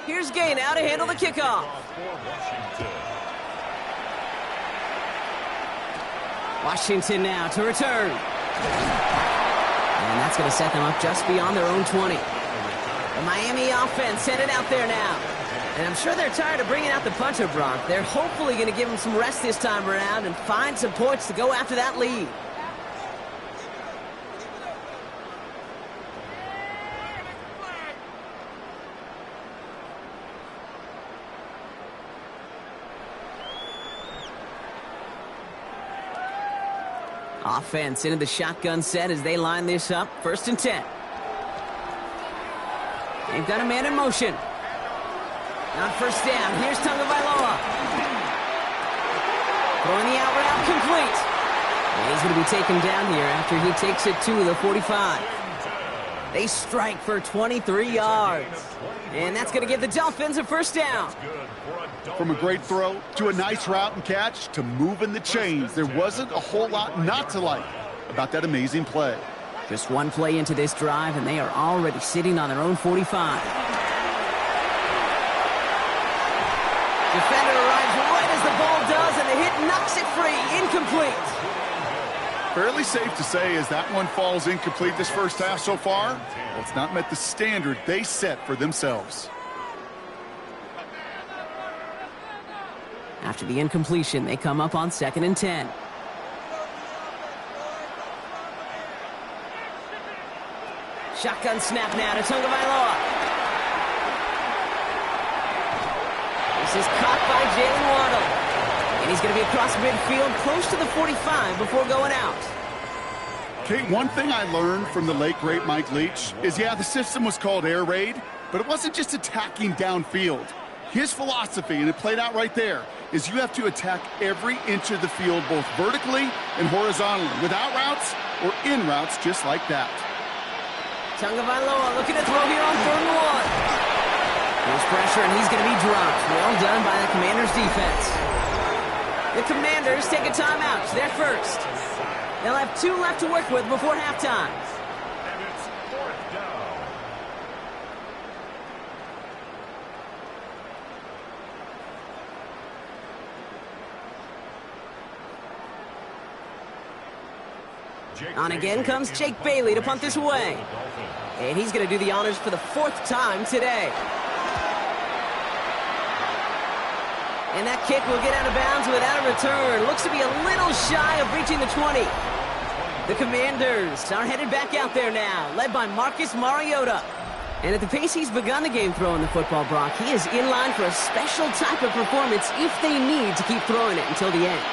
A: Here's Gay now to handle the kickoff. Washington now to return. And that's going to set them up just beyond their own 20. The Miami offense headed out there now. And I'm sure they're tired of bringing out the punter, Brock. They're hopefully going to give them some rest this time around and find some points to go after that lead. Offense into the shotgun set as they line this up. 1st and 10. They've got a man in motion. On 1st down, here's Tagovailoa. Throwing the out route complete. And he's going to be taken down here after he takes it to the 45. They strike for 23 yards. And that's going to give the Dolphins a 1st down.
B: From a great throw to a nice route and catch to moving the chains, there wasn't a whole lot not to like about that amazing play.
A: Just one play into this drive, and they are already sitting on their own 45. Defender arrives right as the ball does, and the hit knocks it free. Incomplete.
B: Fairly safe to say as that one falls incomplete this first half so far, well, it's not met the standard they set for themselves.
A: After the incompletion, they come up on 2nd and 10. Shotgun snap now to Tagovailoa. This is caught by Jalen Waddle. And he's going to be across midfield close to the 45 before going out.
B: Kate, one thing I learned from the late, great Mike Leach is, yeah, the system was called air raid, but it wasn't just attacking downfield. His philosophy, and it played out right there, is you have to attack every inch of the field, both vertically and horizontally, without routes or in routes just like that.
A: Tagovailoa looking to throw here on 3rd and 1. There's pressure, and he's going to be dropped. Well done by the Commanders' defense. The Commanders take a timeout. They're first. They'll have 2 left to work with before halftime.
C: And it's 4th down.
A: On again comes Jake Bailey to punt this away. And he's going to do the honors for the 4th time today. And that kick will get out of bounds without a return. Looks to be a little shy of reaching the 20. The Commanders are headed back out there now, led by Marcus Mariota. And at the pace he's begun the game throwing the football, Brock, he is in line for a special type of performance if they need to keep throwing it until the end.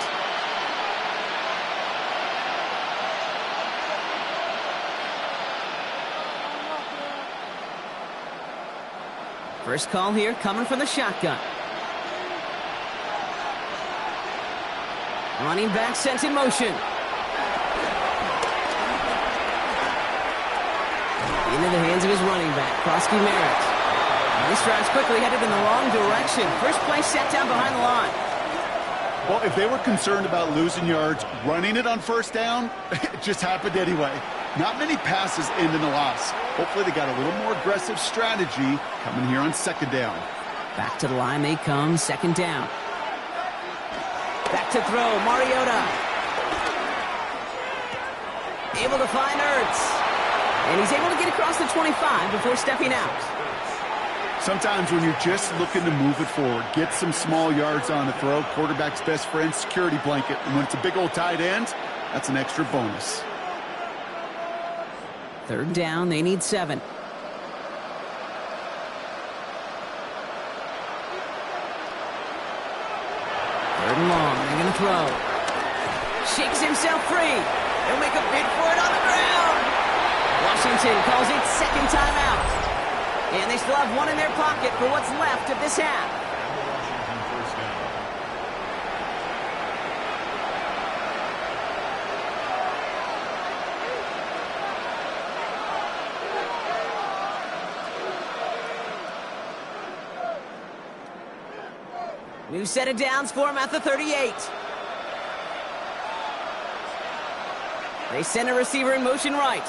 A: First call here coming from the shotgun. Running back sent in motion. Into the hands of his running back, Krosky Merritt. This drive's quickly headed in the wrong direction. First play set down behind the line.
B: Well, if they were concerned about losing yards, running it on 1st down, it just happened anyway. Not many passes end in a loss. Hopefully they got a little more aggressive strategy coming here on 2nd down.
A: Back to the line they come, 2nd down. Back to throw, Mariota. Able to find Ertz. And he's able to get across the 25 before stepping out.
B: Sometimes when you're just looking to move it forward, get some small yards on the throw, quarterback's best friend, security blanket. And when it's a big old tight end, that's an extra bonus.
A: 3rd down, they need 7. 3rd and long, they're going to throw. Shakes himself free. He'll make a bid for it on the ground. Washington calls it 2nd timeout. And they still have 1 in their pocket for what's left of this half. New set of downs for him at the 38. They send a receiver in motion right.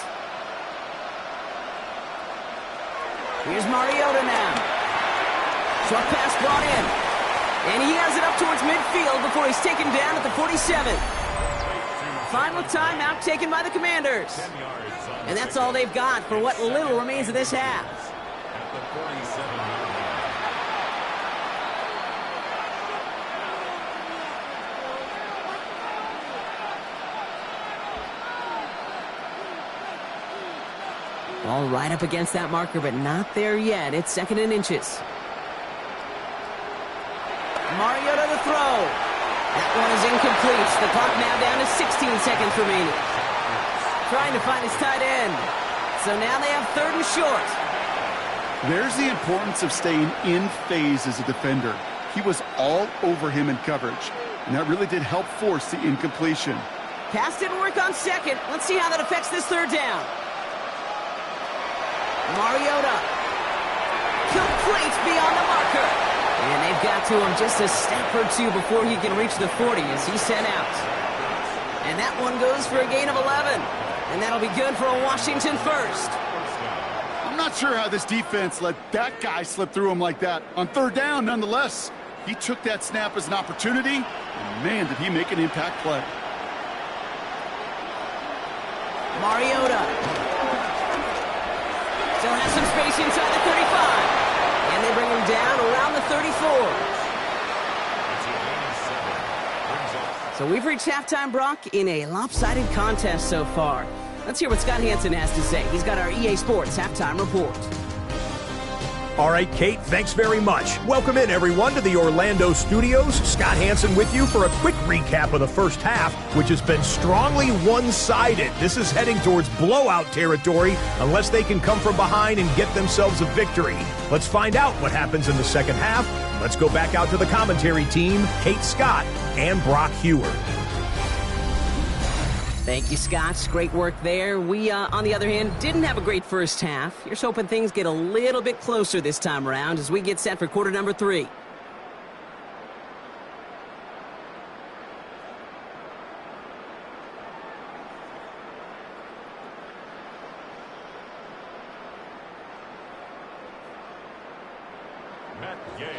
A: Here's Mariota now. Short pass brought in. And he has it up towards midfield before he's taken down at the 47. Final timeout taken by the Commanders. And that's all they've got for what little remains of this half.
C: At the 47-yard line.
A: Ball right up against that marker, but not there yet. It's 2nd and inches. Mariota to throw. That one is incomplete. The clock now down to 16 seconds remaining. Trying to find his tight end. So now they have 3rd and short.
B: There's the importance of staying in phase as a defender. He was all over him in coverage, and that really did help force the incompletion.
A: Pass didn't work on 2nd. Let's see how that affects this 3rd down. Mariota. Complete beyond the marker. And they've got to him just a step or two before he can reach the 40 as he's sent out. And that one goes for a gain of 11. And that'll be good for a Washington first.
B: I'm not sure how this defense let that guy slip through him like that. On 3rd down, nonetheless, he took that snap as an opportunity, and man, did he make an impact play.
A: Mariota. Still has some space inside the 35. And they bring him down around the 34. So we've reached halftime, Brock, in a lopsided contest so far. Let's hear what Scott Hansen has to say. He's got our EA Sports halftime report.
D: All right, Kate, thanks very much. Welcome in, everyone, to the Orlando studios. Scott Hansen with you for a quick recap of the first half, which has been strongly one-sided. This is heading towards blowout territory unless they can come from behind and get themselves a victory. Let's find out what happens in the second half. Let's go back out to the commentary team, Kate Scott and Brock Hewer.
A: Thank you, Scott. Great work there. We, on the other hand, didn't have a great first half. Here's hoping things get a little bit closer this time around as we get set for quarter number 3.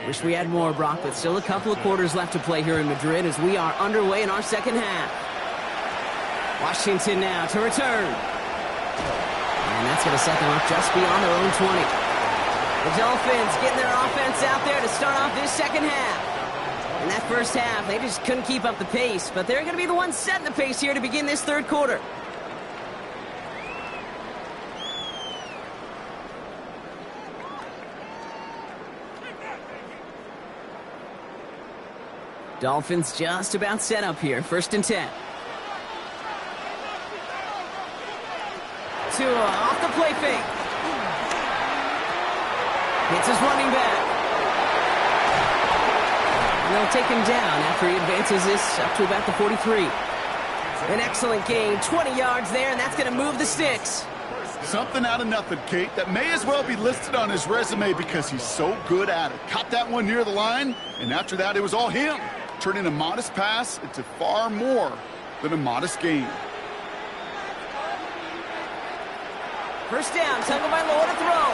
A: Wish we had more, Brock, but still a couple of quarters left to play here in Madrid as we are underway in our second half. Washington now to return. And that's going to set them up just beyond their own 20. The Dolphins getting their offense out there to start off this second half. In that first half, they just couldn't keep up the pace, but they're going to be the ones setting the pace here to begin this 3rd quarter. Dolphins just about set up here. 1st and 10. Tua off the play fake. Hits his running back. And they'll take him down after he advances this up to about the 43. An excellent gain. 20 yards there, and that's going to move the sticks.
B: Something out of nothing, Kate, that may as well be listed on his resume because he's so good at it. Caught that one near the line, and after that, it was all him. Turning a modest pass into far more than a modest gain.
A: First down, tackled by Lowe to throw.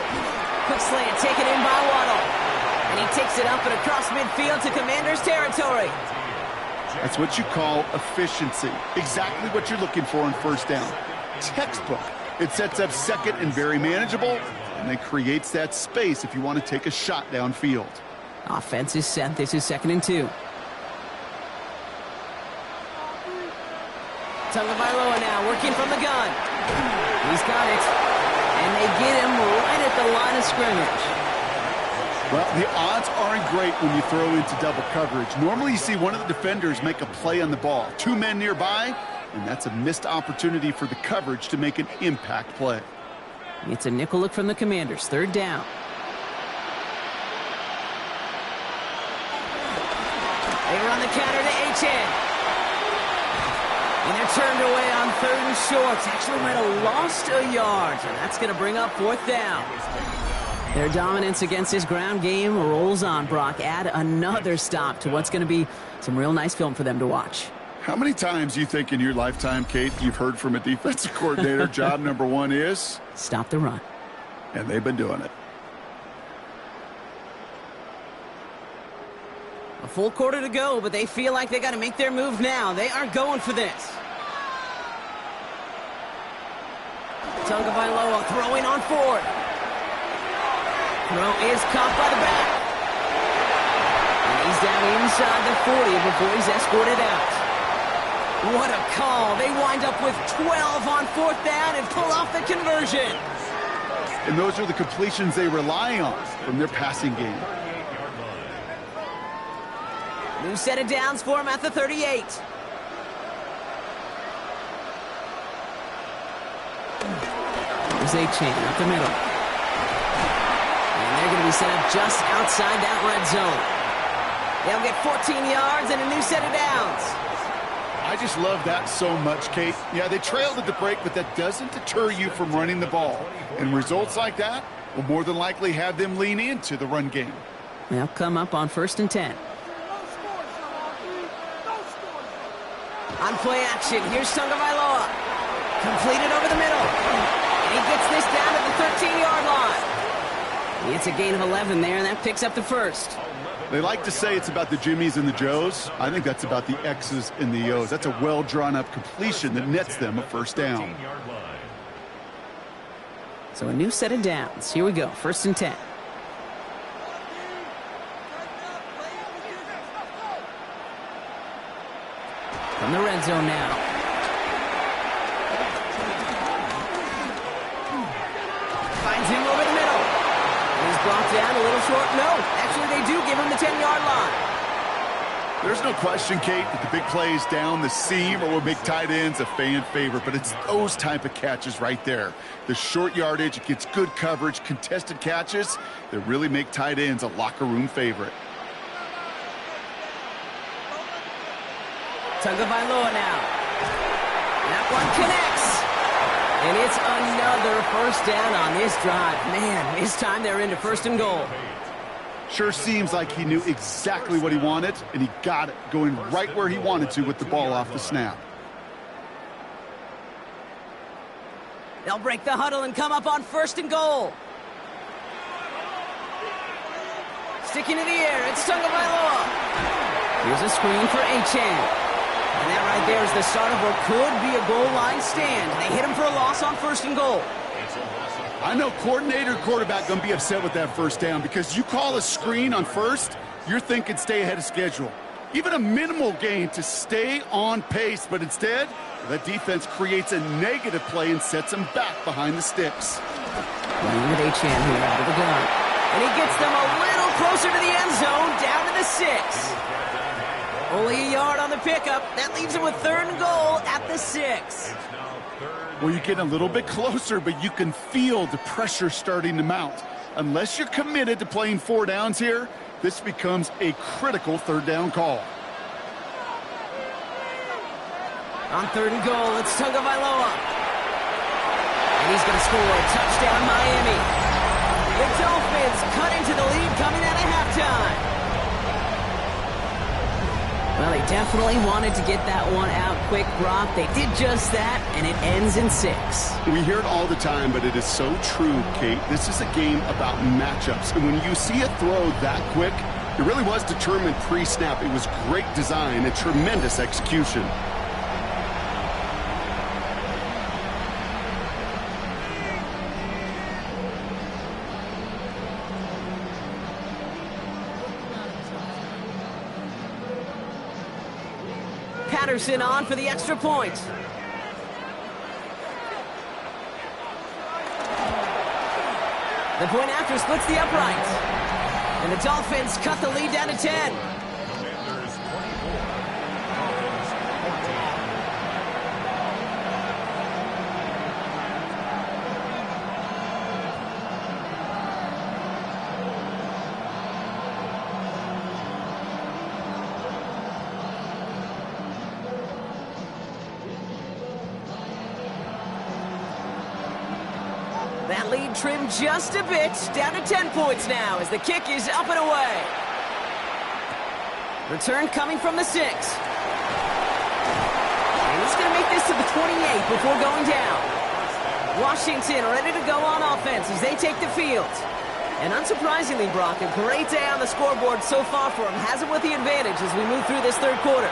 A: Quick slant taken in by Waddle. And he takes it up and across midfield to Commanders territory.
B: That's what you call efficiency. Exactly what you're looking for in first down. Textbook. It sets up second and very manageable, and then creates that space if you want to take a shot downfield.
A: Offense is set. This is 2nd and 2. Tagovailoa now working from the gun. He's got it. And they get him right at the line of scrimmage.
B: Well, the odds aren't great when you throw into double coverage. Normally you see one of the defenders make a play on the ball. 2 men nearby, and that's a missed opportunity for the coverage to make an impact play.
A: It's a nickel look from the Commanders. 3rd down. They run the counter to A-10. And they're turned away on 3rd and short. Actually might have lost a yard. And that's going to bring up 4th down. Their dominance against this ground game rolls on, Brock. Add another stop to what's going to be some real nice film for them to watch.
B: How many times do you think in your lifetime, Kate, you've heard from a defensive coordinator, job number 1 is?
A: Stop the run.
B: And they've been doing it.
A: full quarter to go, but they feel like they got to make their move now. They are going for this. Tagovailoa throwing on fourth. Throw is caught by the back. And he's down inside the 40 before he's escorted out. What a call. They wind up with 12 on fourth down and pull off the conversion.
B: And those are the completions they rely on from their passing game.
A: New set of downs for him at the 38. There's A-Chain up the middle. And they're going to be set up just outside that red zone. They'll get 14 yards and a new set of downs.
B: I just love that so much, Kate. Yeah, they trailed at the break, but that doesn't deter you from running the ball. And results like that will more than likely have them lean into the run game.
A: They'll come up on 1st and 10. On play action, here's Tagovailoa. Completed over the middle. And he gets this down to the 13-yard line. It's a gain of 11 there, and that picks up the first.
B: They like to say it's about the Jimmies and the Joes. I think that's about the X's and the O's. That's a well-drawn-up completion that nets them a first down.
A: So a new set of downs. Here we go, 1st and 10. From the red zone now. Finds him over the middle. He's brought down a little short. No, actually they do give him the 10-yard line.
B: There's no question, Kate, that the big plays down the seam or will make tight ends a fan favorite, but it's those type of catches right there. The short yardage, it gets good coverage, contested catches that really make tight ends a locker room favorite.
A: Tagovailoa now. That one connects. And it's another first down on this drive. Man, this time they're into 1st and goal.
B: Sure seems like he knew exactly what he wanted, and he got it, going right where he wanted to with the ball off the snap.
A: They'll break the huddle and come up on 1st and goal. Sticking to the air, it's Tagovailoa. Here's a screen for A-Chain. And that right there is the start of what could be a goal line stand. They hit him for a loss on 1st and goal.
B: I know coordinator and quarterback going to be upset with that first down because you call a screen on 1st, you're thinking stay ahead of schedule. Even a minimal gain to stay on pace, but instead, the defense creates a negative play and sets them back behind the sticks.
A: Running with A-Chan here out of the gun. And he gets them a little closer to the end zone, down to the 6. Only a yard on the pickup. That leaves him with 3rd and goal at the 6.
B: Well, you're getting a little bit closer, but you can feel the pressure starting to mount. Unless you're committed to playing 4 downs here, this becomes a critical 3rd down call.
A: On 3rd and goal, it's Tagovailoa. And he's going to score. Touchdown, Miami. The Dolphins cut into the lead coming out of halftime. Well, they definitely wanted to get that one out quick, Brock. They did just that, and it ends in 6.
B: We hear it all the time, but it is so true, Kate. This is a game about matchups. And when you see a throw that quick, it really was determined pre-snap. It was great design and tremendous execution.
A: Patterson on for the extra point. The point after splits the upright. And the Dolphins cut the lead down to 10. That lead trimmed just a bit, down to 10 points now as the kick is up and away. Return coming from the 6. And he's going to make this to the 28 before going down. Washington ready to go on offense as they take the field. And unsurprisingly, Brock, a great day on the scoreboard so far for him. Has it with the advantage as we move through this third quarter.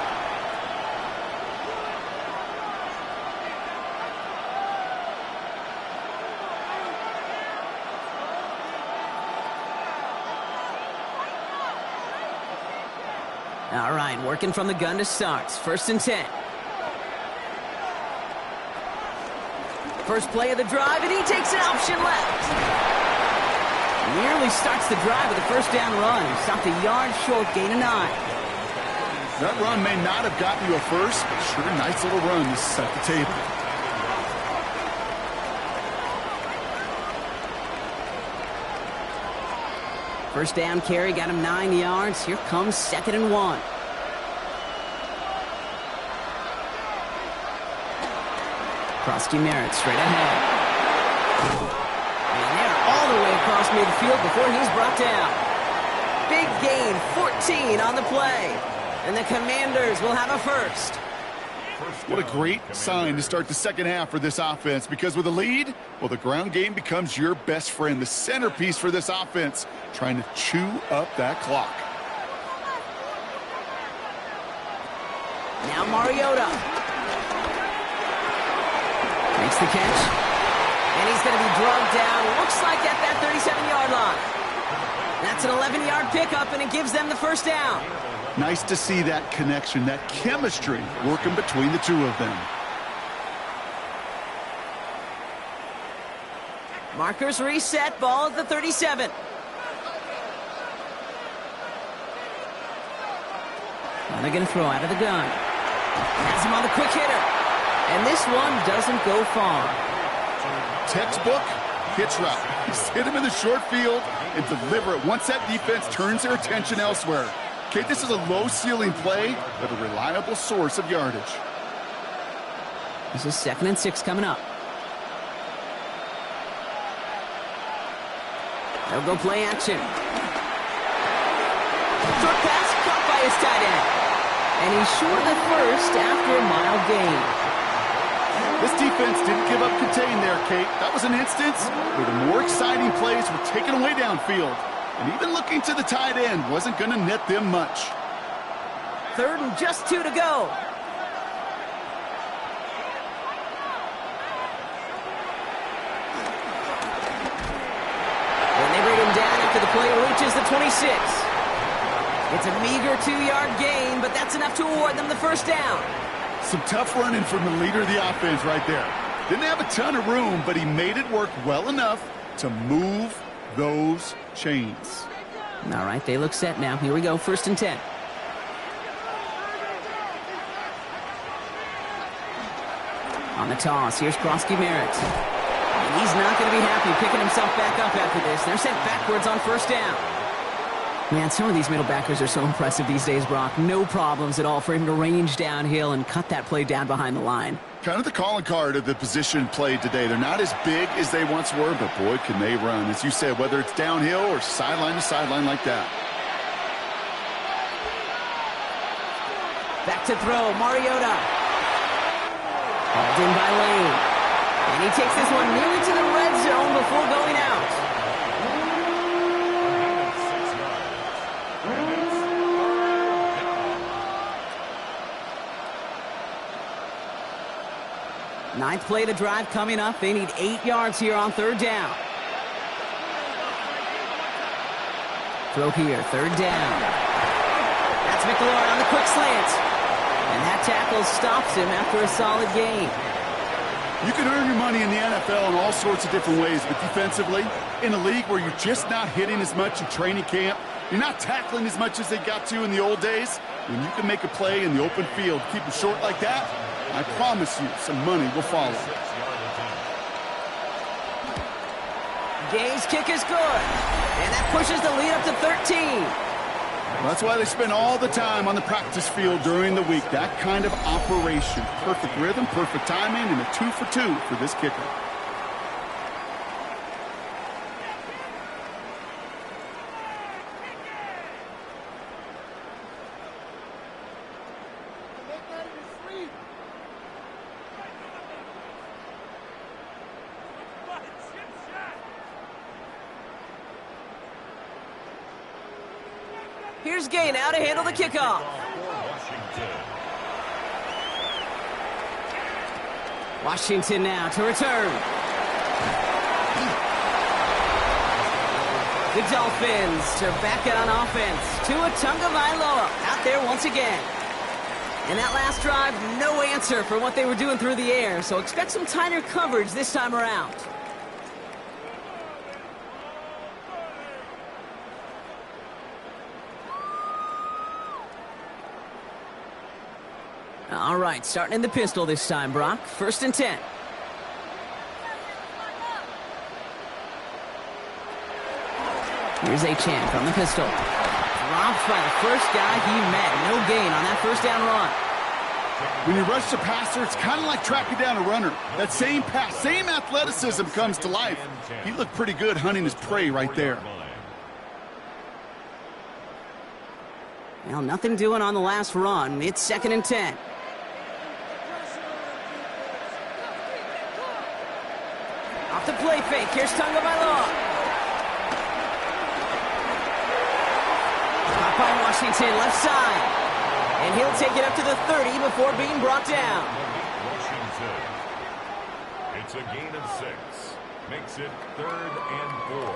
A: All right, working from the gun to start. 1st and 10. First play of the drive, and he takes an option left. Nearly starts the drive with a first down run. Stopped a yard short, gain of 9.
B: That run may not have gotten you a first, but sure, nice little run to set the table.
A: First down carry, got him 9 yards. Here comes 2nd and 1. Krosky Merritt straight ahead. And they're all the way across midfield before he's brought down. Big gain, 14 on the play. And the Commanders will have a first.
B: What a great sign to start the second half for this offense, because with a lead, well, the ground game becomes your best friend, the centerpiece for this offense, trying to chew up that clock.
A: Now Mariota makes the catch, and he's going to be drugged down, looks like at that 37-yard line. That's an 11-yard pickup, and it gives them the first down.
B: Nice to see that connection, that chemistry working between the two of them.
A: Markers reset, ball at the 37. Now they're going to throw out of the gun. Has him on the quick hitter. And this one doesn't go far.
B: Textbook hitch route. Just hit him in the short field and deliver it once that defense turns their attention elsewhere. Okay, this is a low-ceiling play, but a reliable source of yardage.
A: This is 2nd and 6 coming up. They'll go play action. Short pass caught by his tight end. And he's short of first after a mild gain.
B: This defense didn't give up contain there, Kate. That was an instance where the more exciting plays were taken away downfield. And even looking to the tight end wasn't going to net them much.
A: 3rd and just 2 to go. And they bring him down after the play reaches the 26. It's a meager 2-yard gain, but that's enough to award them the first down.
B: Some tough running from the leader of the offense right there. Didn't have a ton of room, but he made it work well enough to move those chains.
A: All right, they look set now. Here we go, 1st and 10. On the toss, here's Krosky Merritt. And he's not going to be happy picking himself back up after this. They're sent backwards on 1st down. Man, some of these middle backers are so impressive these days, Brock. No problems at all for him to range downhill and cut that play down behind the line.
B: Kind of the calling card of the position played today. They're not as big as they once were, but boy, can they run. As you said, whether it's downhill or sideline to sideline like that.
A: Back to throw, Mariota. Hauled in by Lane. And he takes this one nearly to the red zone before going out. Ninth play of the drive coming up. They need 8 yards here on 3rd down. Throw here, 3rd down. That's McLaurin on the quick slant. And that tackle stops him after a solid gain.
B: You can earn your money in the NFL in all sorts of different ways, but defensively, in a league where you're just not hitting as much in training camp, you're not tackling as much as they got to in the old days, when you can make a play in the open field, keep them short like that, I promise you some money will follow.
A: Gay's kick is good. And that pushes the lead up to 13.
B: Well, that's why they spend all the time on the practice field during the week. That kind of operation. Perfect rhythm, perfect timing, and a 2 for 2 for this kicker.
A: Here's Gay now to handle the kickoff. Washington now to return. The Dolphins are back on offense. Tua Tagovailoa out there once again. And that last drive, no answer for what they were doing through the air, so expect some tighter coverage this time around. All right, starting in the pistol this time, Brock. 1st and 10. Here's Achane from the pistol. Dropped by the first guy he met. No gain on that first down run.
B: When you rush the passer, it's kind of like tracking down a runner. That same pass, same athleticism comes to life. He looked pretty good hunting his prey right there.
A: Well, nothing doing on the last run. It's 2nd and 10. Off the play fake. Here's Tagovailoa. Caught by Washington, left side. And he'll take it up to the 30 before being brought down.
C: Washington. It's a gain of 6. Makes it 3rd and 4.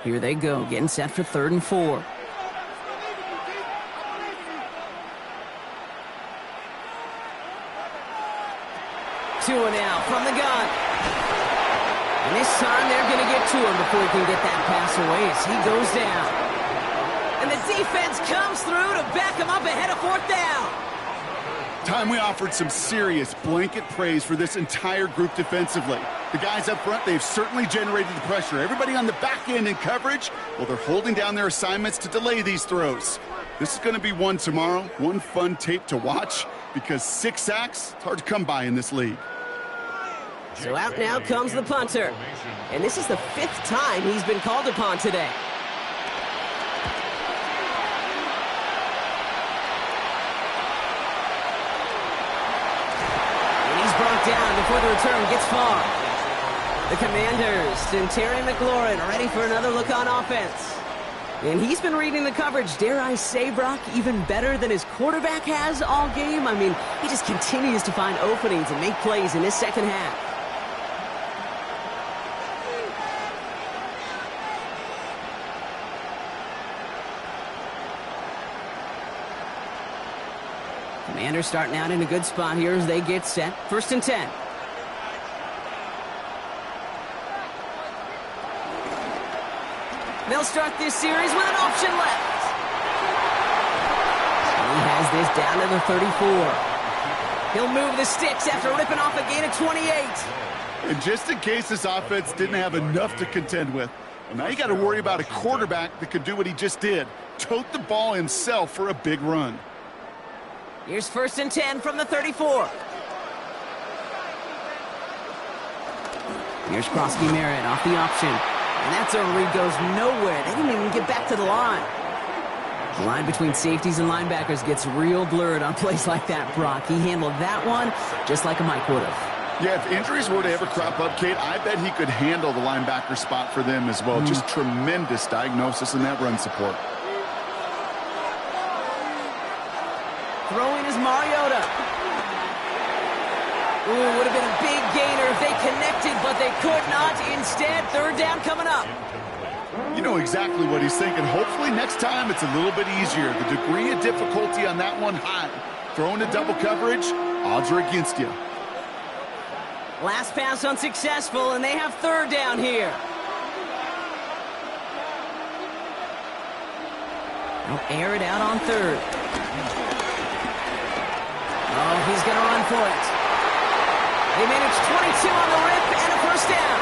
A: Here they go, getting set for 3rd and 4. Tua now from the gun. And this time they're going to get to him before he can get that pass away as he goes down. And the defense comes through to back him up ahead of 4th down.
B: Time we offered some serious blanket praise for this entire group defensively. The guys up front, they've certainly generated the pressure. Everybody on the back end in coverage, well, they're holding down their assignments to delay these throws. This is going to be one tomorrow, one fun tape to watch, because 6 sacks, it's hard to come by in this league.
A: So out now comes the punter. And this is the 5th time he's been called upon today. And he's brought down before the return gets far. The Commanders and Terry McLaurin are ready for another look on offense. And he's been reading the coverage, dare I say, Brock, even better than his quarterback has all game. I mean, he just continues to find openings and make plays in this second half. Commanders starting out in a good spot here as they get set. 1st and 10. They'll start this series with an option left. He has this down to the 34. He'll move the sticks after ripping off a gain of 28.
B: And just in case this offense didn't have enough to contend with, well, now you got to worry about a quarterback that could do what he just did. Tote the ball himself for a big run.
A: Here's 1st and 10 from the 34. Here's Krosky Merritt off the option. And that zone read goes nowhere. They didn't even get back to the line. The line between safeties and linebackers gets real blurred on plays like that, Brock. He handled that one just like a Mike would have.
B: Yeah, if injuries were to ever crop up, Kate, I bet he could handle the linebacker spot for them as well. Just tremendous diagnosis in that run support.
A: Throwing is Mariota. Ooh, would have been a big gainer if they connected, but they could not. Instead, 3rd down coming up.
B: You know exactly what he's thinking. Hopefully next time it's a little bit easier. The degree of difficulty on that one high. Throwing a double coverage, odds are against you.
A: Last pass unsuccessful, and they have 3rd down here. They'll air it out on 3rd. Oh, he's going to run for it. They managed 22 on the rip and a 1st down.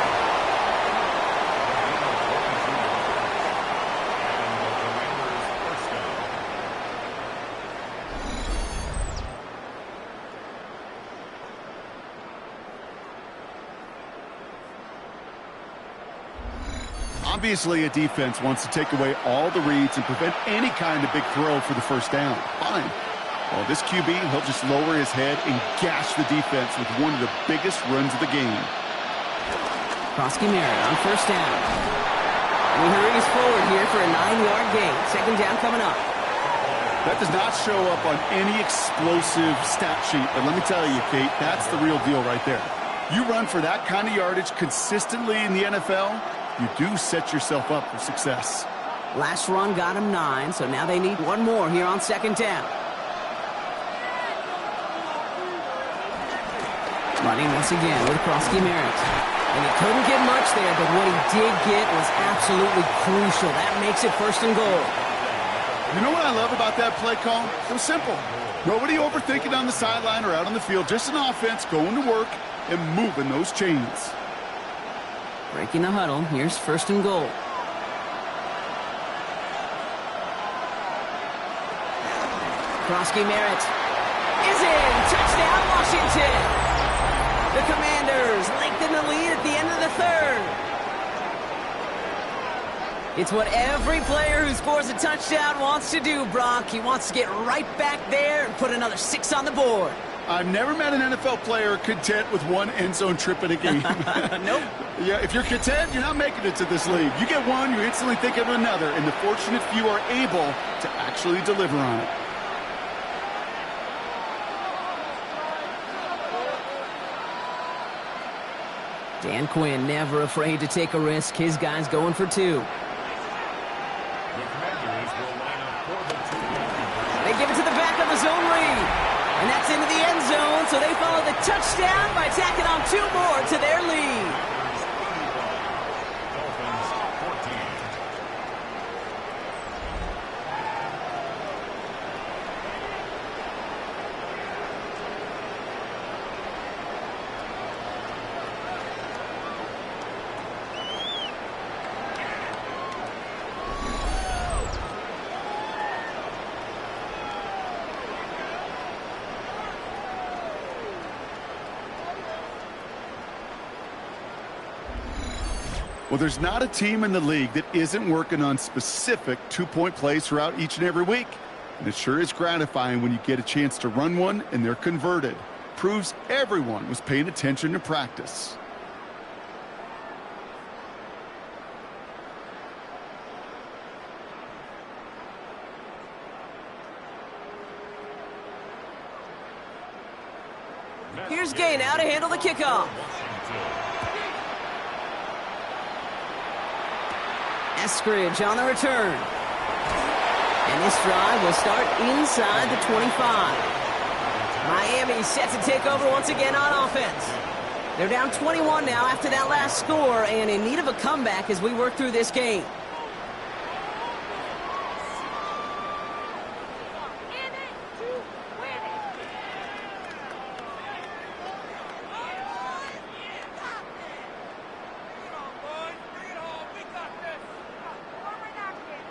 B: Obviously, a defense wants to take away all the reads and prevent any kind of big throw for the 1st down. Fine. Well, this QB, he'll just lower his head and gash the defense with one of the biggest runs of the game.
A: Merritt on first down. And he hurries forward here for a 9-yard gain. Second down coming up.
B: That does not show up on any explosive stat sheet, but let me tell you, Kate, that's the real deal right there. You run for that kind of yardage consistently in the NFL, you do set yourself up for success.
A: Last run got him 9, so now they need one more here on second down. Running once again with Merritt. And he couldn't get much there, but what he did get was absolutely crucial. That makes it first and goal.
B: You know what I love about that play call? It was simple. Nobody overthinking on the sideline or out on the field. Just an offense going to work and moving those chains.
A: Breaking the huddle. Here's first and goal. Merritt is in. Touchdown, Washington. The Commanders lengthen the lead at the end of the third. It's what every player who scores a touchdown wants to do, Brock. He wants to get right back there and put another 6 on the board.
B: I've never met an NFL player content with one end zone trip in a game.
A: Nope.
B: Yeah, if you're content, you're not making it to this league. You get one, you instantly think of another, and the fortunate few are able to actually deliver on it.
A: Dan Quinn never afraid to take a risk. His guy's going for 2. They give it to the back of the zone read. And that's into the end zone, so they follow the touchdown by tacking on 2 more to their lead.
B: Well, there's not a team in the league that isn't working on specific 2-point plays throughout each and every week. And it sure is gratifying when you get a chance to run one and they're converted. Proves everyone was paying attention to practice.
A: Here's Gay now to handle the kickoff. Eskridge on the return. And this drive will start inside the 25. Miami set to take over once again on offense. They're down 21 now after that last score and in need of a comeback as we work through this game.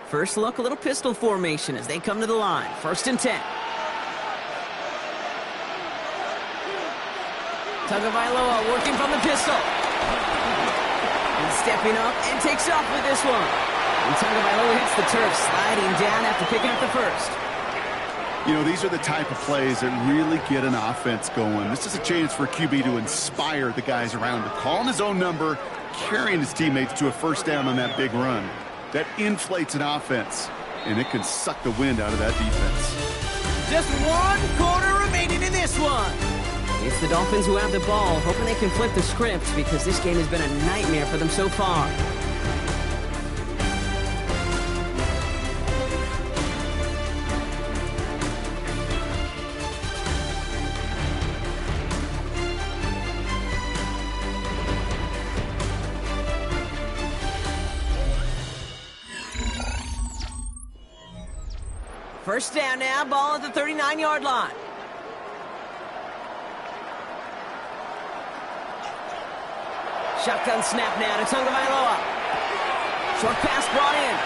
A: First look, a little pistol formation as they come to the line. First and 10. Tagovailoa working from the pistol. And stepping up and takes off with this one. And Tagovailoa hits the turf, sliding down after picking up the first.
B: You know, these are the type of plays that really get an offense going. This is a chance for a QB to inspire the guys around him. Calling his own number, carrying his teammates to a first down on that big run. That inflates an offense, and it can suck the wind out of that defense.
A: Just 1 quarter remaining in this one. It's the Dolphins who have the ball, hoping they can flip the script because this game has been a nightmare for them so far. First down now, ball at the 39-yard line. Shotgun snap now to Tagovailoa. Short pass brought in.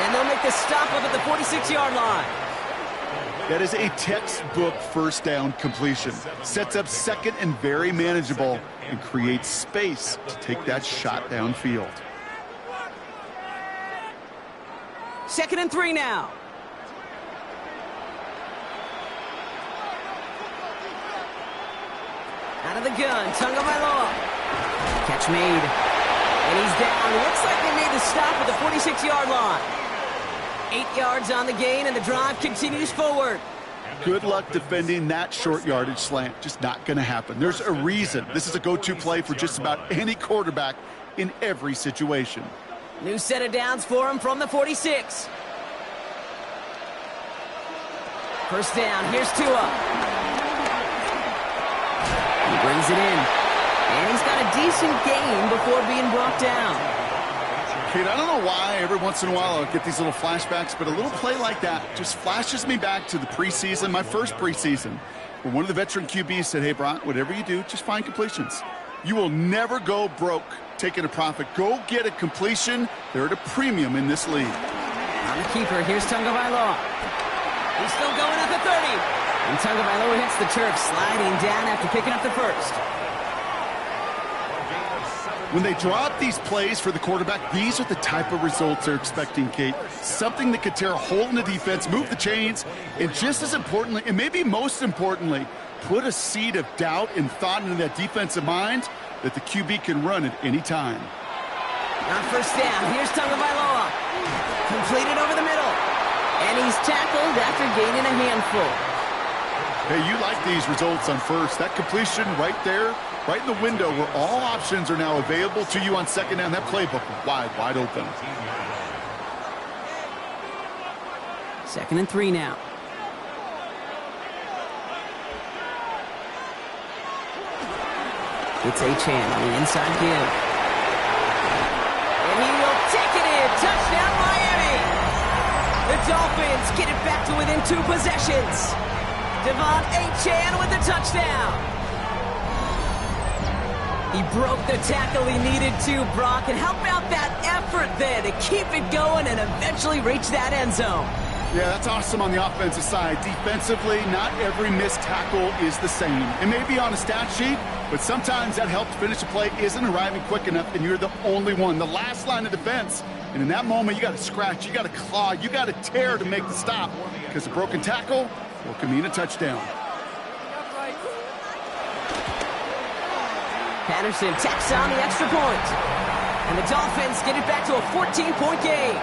A: And they'll make the stop up at the 46-yard line.
B: That is a textbook first down completion. Sets up second and very manageable and creates space to take that shot downfield.
A: 2nd and 3 now. Out of the gun, Tagovailoa. Catch made. And he's down. Looks like they made the stop at the 46-yard line. 8 yards on the gain, and the drive continues forward.
B: Good luck defending that short yardage slant. Just not going to happen. There's a reason. This is a go-to play for just about any quarterback in every situation.
A: New set of downs for him from the 46. First down, here's Tua. He brings it in. And he's got a decent gain before being brought down.
B: Kate, I don't know why every once in a while I'll get these little flashbacks, but a little play like that just flashes me back to the preseason, my first preseason, where one of the veteran QBs said, hey, Brock, whatever you do, just find completions. You will never go broke taking a profit. Go get a completion. They're at a premium in this league.
A: On the keeper, here's Tagovailoa. He's still going at the 30. And Tagovailoa hits the turf, sliding down after picking up the first.
B: When they draw up these plays for the quarterback, these are the type of results they're expecting, Kate. Something that could tear a hole in the defense, move the chains, and just as importantly, and maybe most importantly, put a seed of doubt and thought into that defensive mind that the QB can run at any time.
A: On first down, here's Tagovailoa. Completed over the middle. And he's tackled after gaining a handful.
B: Hey, you like these results on first. That completion right there, right in the window where all options are now available to you on second down. That playbook wide open.
A: 2nd and 3 now. It's Achane on the inside give. And he will take it in. Touchdown, Miami. The Dolphins get it back to within 2 possessions. Devon Achane with the touchdown. He broke the tackle he needed to, Brock. And how about that effort then to keep it going and eventually reach that end zone?
B: Yeah, that's awesome on the offensive side. Defensively, not every missed tackle is the same. It may be on a stat sheet, but sometimes that help to finish a play isn't arriving quick enough, and you're the only one, the last line of defense. And in that moment, you got to scratch, you got to claw, you got to tear to make the stop, because a broken tackle can mean a touchdown.
A: Patterson tacks on the extra point. And the Dolphins get it back to a 14-point game.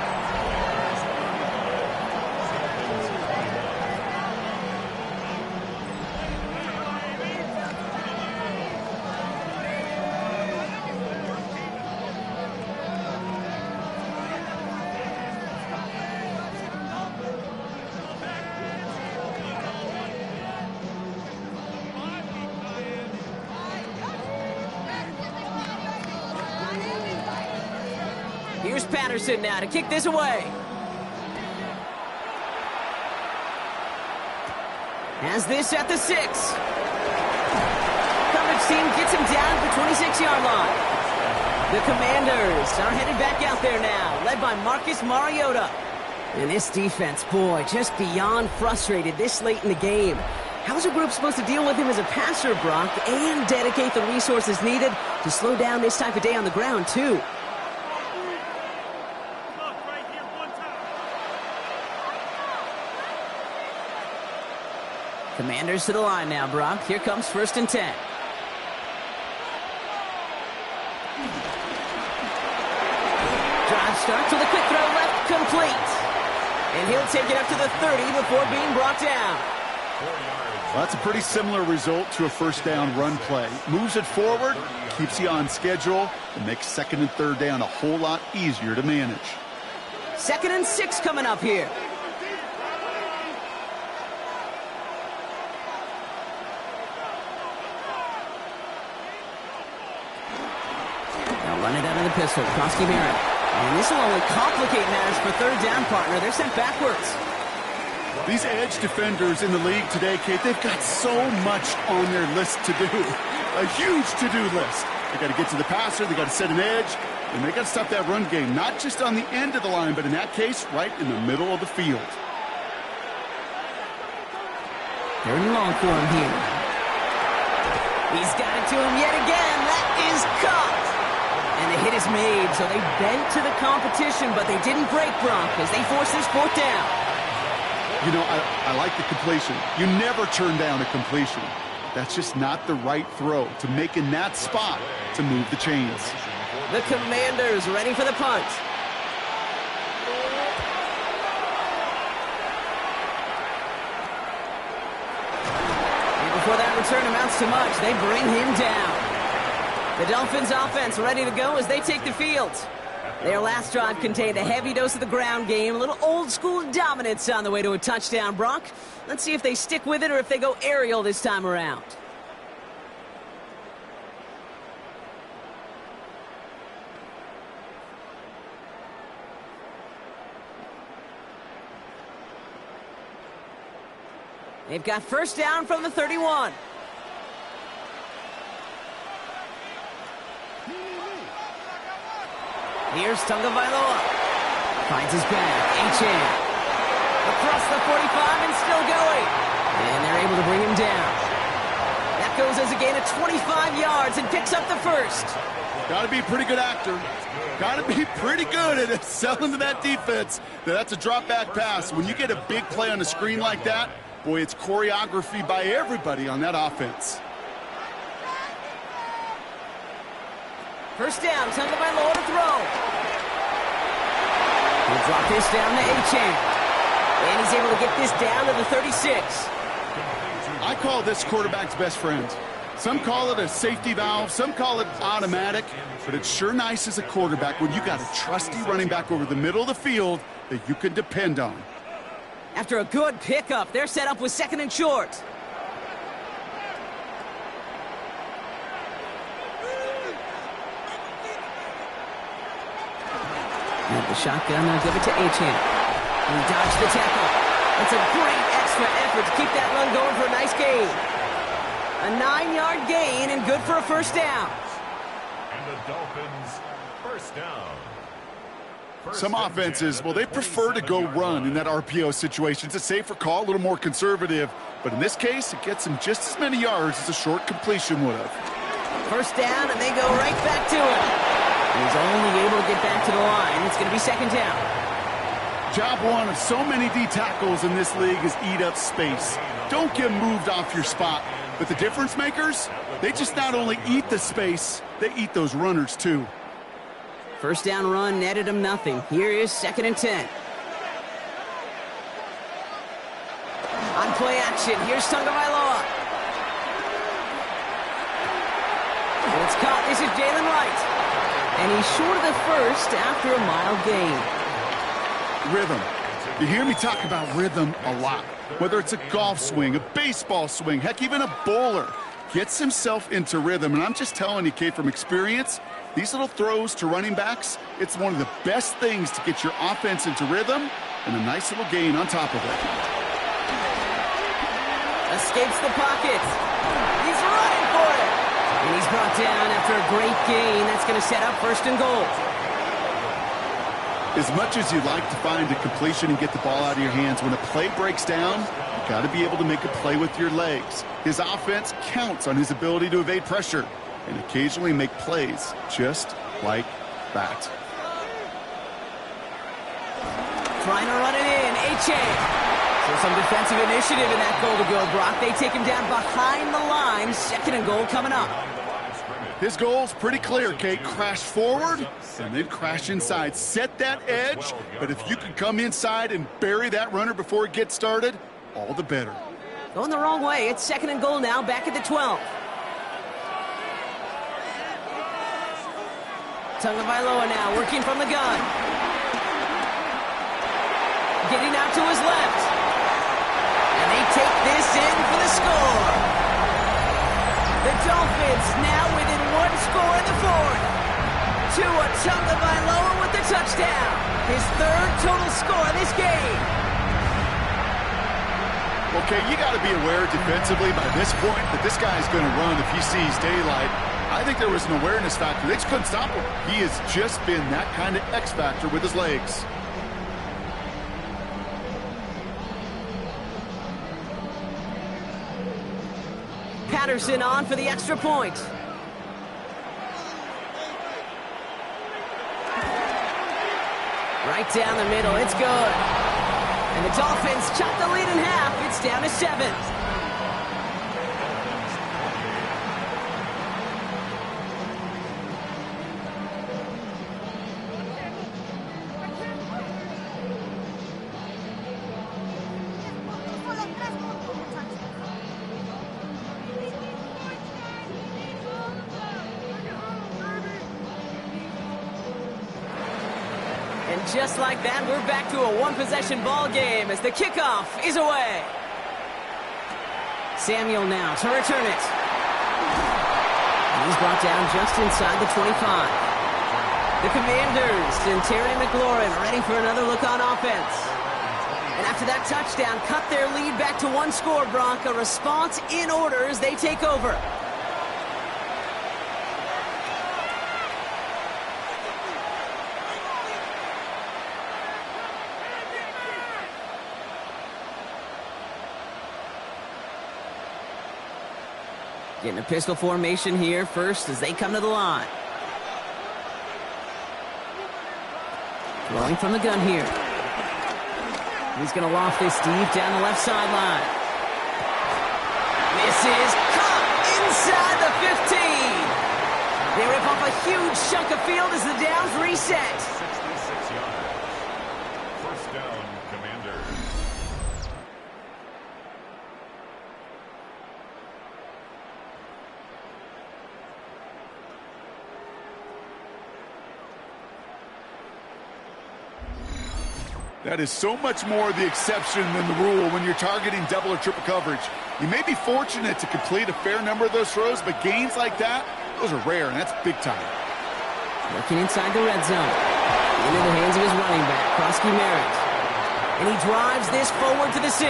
A: Here's Patterson now to kick this away. Has this at the 6. Coverage team gets him down at the 26-yard line. The Commanders are headed back out there now, led by Marcus Mariota. And this defense, boy, just beyond frustrated this late in the game. How's a group supposed to deal with him as a passer, Brock, and dedicate the resources needed to slow down this type of day on the ground, too? Commanders to the line now, Brock. Here comes 1st and 10. Drive starts with a quick throw left, complete. And he'll take it up to the 30 before being brought down.
B: Well, that's a pretty similar result to a first down run play. Moves it forward, keeps you on schedule, and makes 2nd and 3rd down a whole lot easier to manage.
A: 2nd and 6 coming up here. Run it out of the pistol. Krosky Barrett. And this will only complicate matters for 3rd down, partner. They're sent backwards.
B: These edge defenders in the league today, Kate, they've got so much on their list to do. A huge to-do list. They got to get to the passer, they got to set an edge, and they got to stop that run game. Not just on the end of the line, but in that case, right in the middle of the field.
A: 3rd and long for him here. He's got it to him yet again. That is caught. And the hit is made, so they bent to the competition, but they didn't break, Brock, as they force this 4th down.
B: You know, I like the completion. You never turn down a completion. That's just not the right throw to make in that spot to move the chains.
A: The Commanders ready for the punt. And before that return amounts to much, they bring him down. The Dolphins offense ready to go as they take the field. Their last drive contained a heavy dose of the ground game, a little old-school dominance on the way to a touchdown, Brock. Let's see if they stick with it or if they go aerial this time around. They've got first down from the 31. Here's Tagovailoa. Finds his back. Achane. Across the 45 and still going. And they're able to bring him down. That goes as a gain of 25 yards and picks up the first.
B: Got to be a pretty good actor. Got to be pretty good at selling to that defense. That's a drop-back pass. When you get a big play on the screen like that, boy, it's choreography by everybody on that offense.
A: First down, Tagovailoa to throw. He'll drop this down to Achane. And he's able to get this down to the 36.
B: I call this quarterback's best friend. Some call it a safety valve, some call it automatic, but it's sure nice as a quarterback when you got a trusty running back over the middle of the field that you can depend on.
A: After a good pickup, they're set up with second and short. And the shotgun, they'll give it to Achane. He dodged the tackle. It's a great extra effort to keep that run going for a nice gain. A 9-yard gain and good for a first down.
C: And the Dolphins, first down.
B: Some offenses, well, they prefer to go run in that RPO situation. It's a safer call, a little more conservative. But in this case, it gets them just as many yards as a short completion would have.
A: First down, and they go right back to it. He's only able to get back to the line. It's going to be second down.
B: Job one of so many D tackles in this league is eat up space. Don't get moved off your spot. But the difference makers, they just not only eat the space, they eat those runners too.
A: First down run netted him nothing. Here is second and 10. On play action, here's Tagovailoa. And it's caught. This is Jalen Wright. And he's short of the first after a mile gain.
B: Rhythm. You hear me talk about rhythm a lot. Whether it's a golf swing, a baseball swing, heck, even a bowler gets himself into rhythm. And I'm just telling you, Kate, from experience, these little throws to running backs, it's one of the best things to get your offense into rhythm and a nice little gain on top of it.
A: Escapes the pocket. He's running for it. And he's brought down after a great gain. That's going to set up first and goal.
B: As much as you'd like to find a completion and get the ball out of your hands, when a play breaks down, you got to be able to make a play with your legs. His offense counts on his ability to evade pressure and occasionally make plays just like that.
A: Trying to run it in. Achane. So some defensive initiative in that goal to go, Brock. They take him down behind the line. Second and goal coming up.
B: His goal's pretty clear, Kate. Crash forward and then crash inside. Set that edge, but if you can come inside and bury that runner before it gets started, all the better.
A: Going the wrong way. It's second and goal now, back at the 12. Tagovailoa now working from the gun. Getting out to his left. And they take this in for the score. The Dolphins now within one score in the fourth. Tua Tagovailoa with the touchdown. His third total score in this game.
B: Okay, you got to be aware defensively by this point that this guy's going to run if he sees daylight. I think there was an awareness factor. They just couldn't stop him. He has just been that kind of X factor with his legs.
A: Patterson on for the extra point. Right down the middle, it's good. And the Dolphins chop the lead in half. It's down to 7. just like that, we're back to a one-possession ball game as the kickoff is away. Samuel now to return it. He's brought down just inside the 25. The Commanders and Terry McLaurin ready for another look on offense. And after that touchdown, cut their lead back to one score, Brock. A response in order as they take over. Getting a pistol formation here first as they come to the line. Throwing from the gun here. He's going to loft this deep down the left sideline. This is caught inside the 15. They rip off a huge chunk of field as the downs reset.
C: 66 yards. First down, Commanders.
B: That is so much more the exception than the rule when you're targeting double or triple coverage. You may be fortunate to complete a fair number of those throws, but gains like that, those are rare, and that's big time.
A: Working inside the red zone. Into the hands of his running back, Krosky Merritt. And he drives this forward to the 6.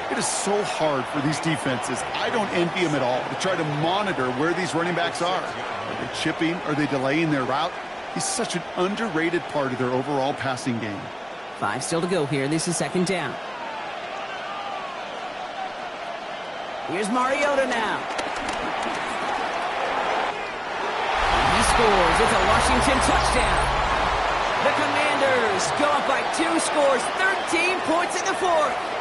B: It is so hard for these defenses. I don't envy them at all to try to monitor where these running backs are. Are they chipping? Are they delaying their route? He's such an underrated part of their overall passing game.
A: 5 still to go here. This is second down. Here's Mariota now. And he scores. It's a Washington touchdown. The Commanders go up by 2 scores, 13 points in the 4th.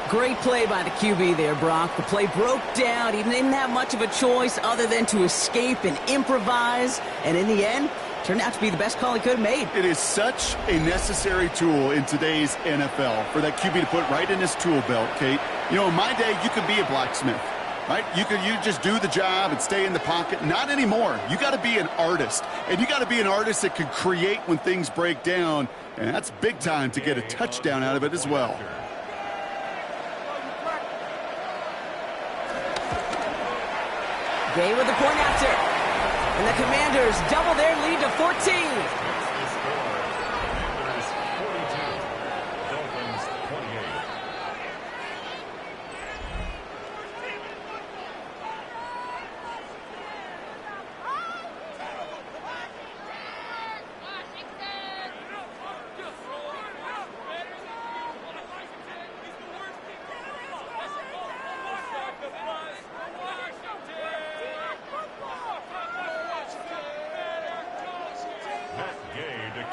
A: Great play by the QB there, Brock. The play broke down. He didn't have much of a choice other than to escape and improvise. And in the end, turned out to be the best call he could have made.
B: It is such a necessary tool in today's NFL for that QB to put right in his tool belt, Kate. You know, in my day, you could be a blacksmith, right? You just do the job and stay in the pocket. Not anymore. You got to be an artist. And you got to be an artist that can create when things break down. And that's big time to get a touchdown out of it as well.
A: Gay with the point after. And the Commanders double their lead to 14.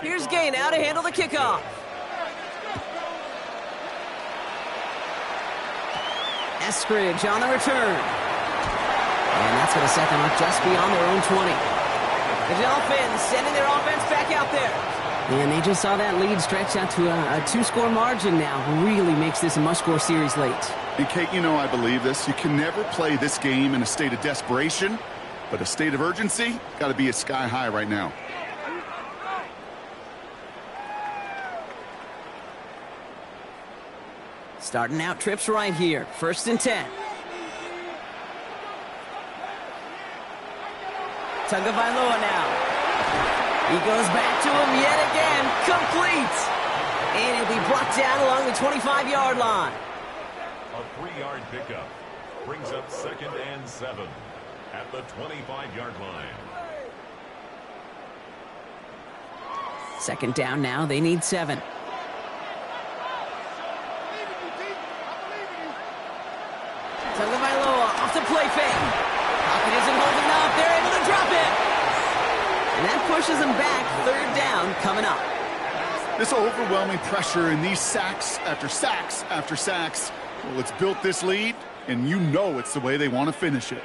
A: Here's Gay now to handle the kickoff. Eskridge on the return. And that's going to set them up just beyond their own 20. The Dolphins sending their offense back out there. And they just saw that lead stretch out to a 2-score margin now. Really makes this a must-score series late.
B: And Kate, you know I believe this. You can never play this game in a state of desperation, but a state of urgency got to be a sky high right now.
A: Starting out trips right here. 1st and 10. Tagovailoa now. He goes back to him yet again. Complete. And he'll be brought down along the 25-yard line.
C: A 3-yard pickup brings up 2nd and 7 at the 25-yard line.
A: 2nd down now. They need 7. Tagovailoa off the play fake. Pocket isn't holding up. They're able to drop it. And that pushes them back. 3rd down coming up.
B: This overwhelming pressure and these sacks after sacks after sacks, well, it's built this lead, and you know it's the way they want to finish it.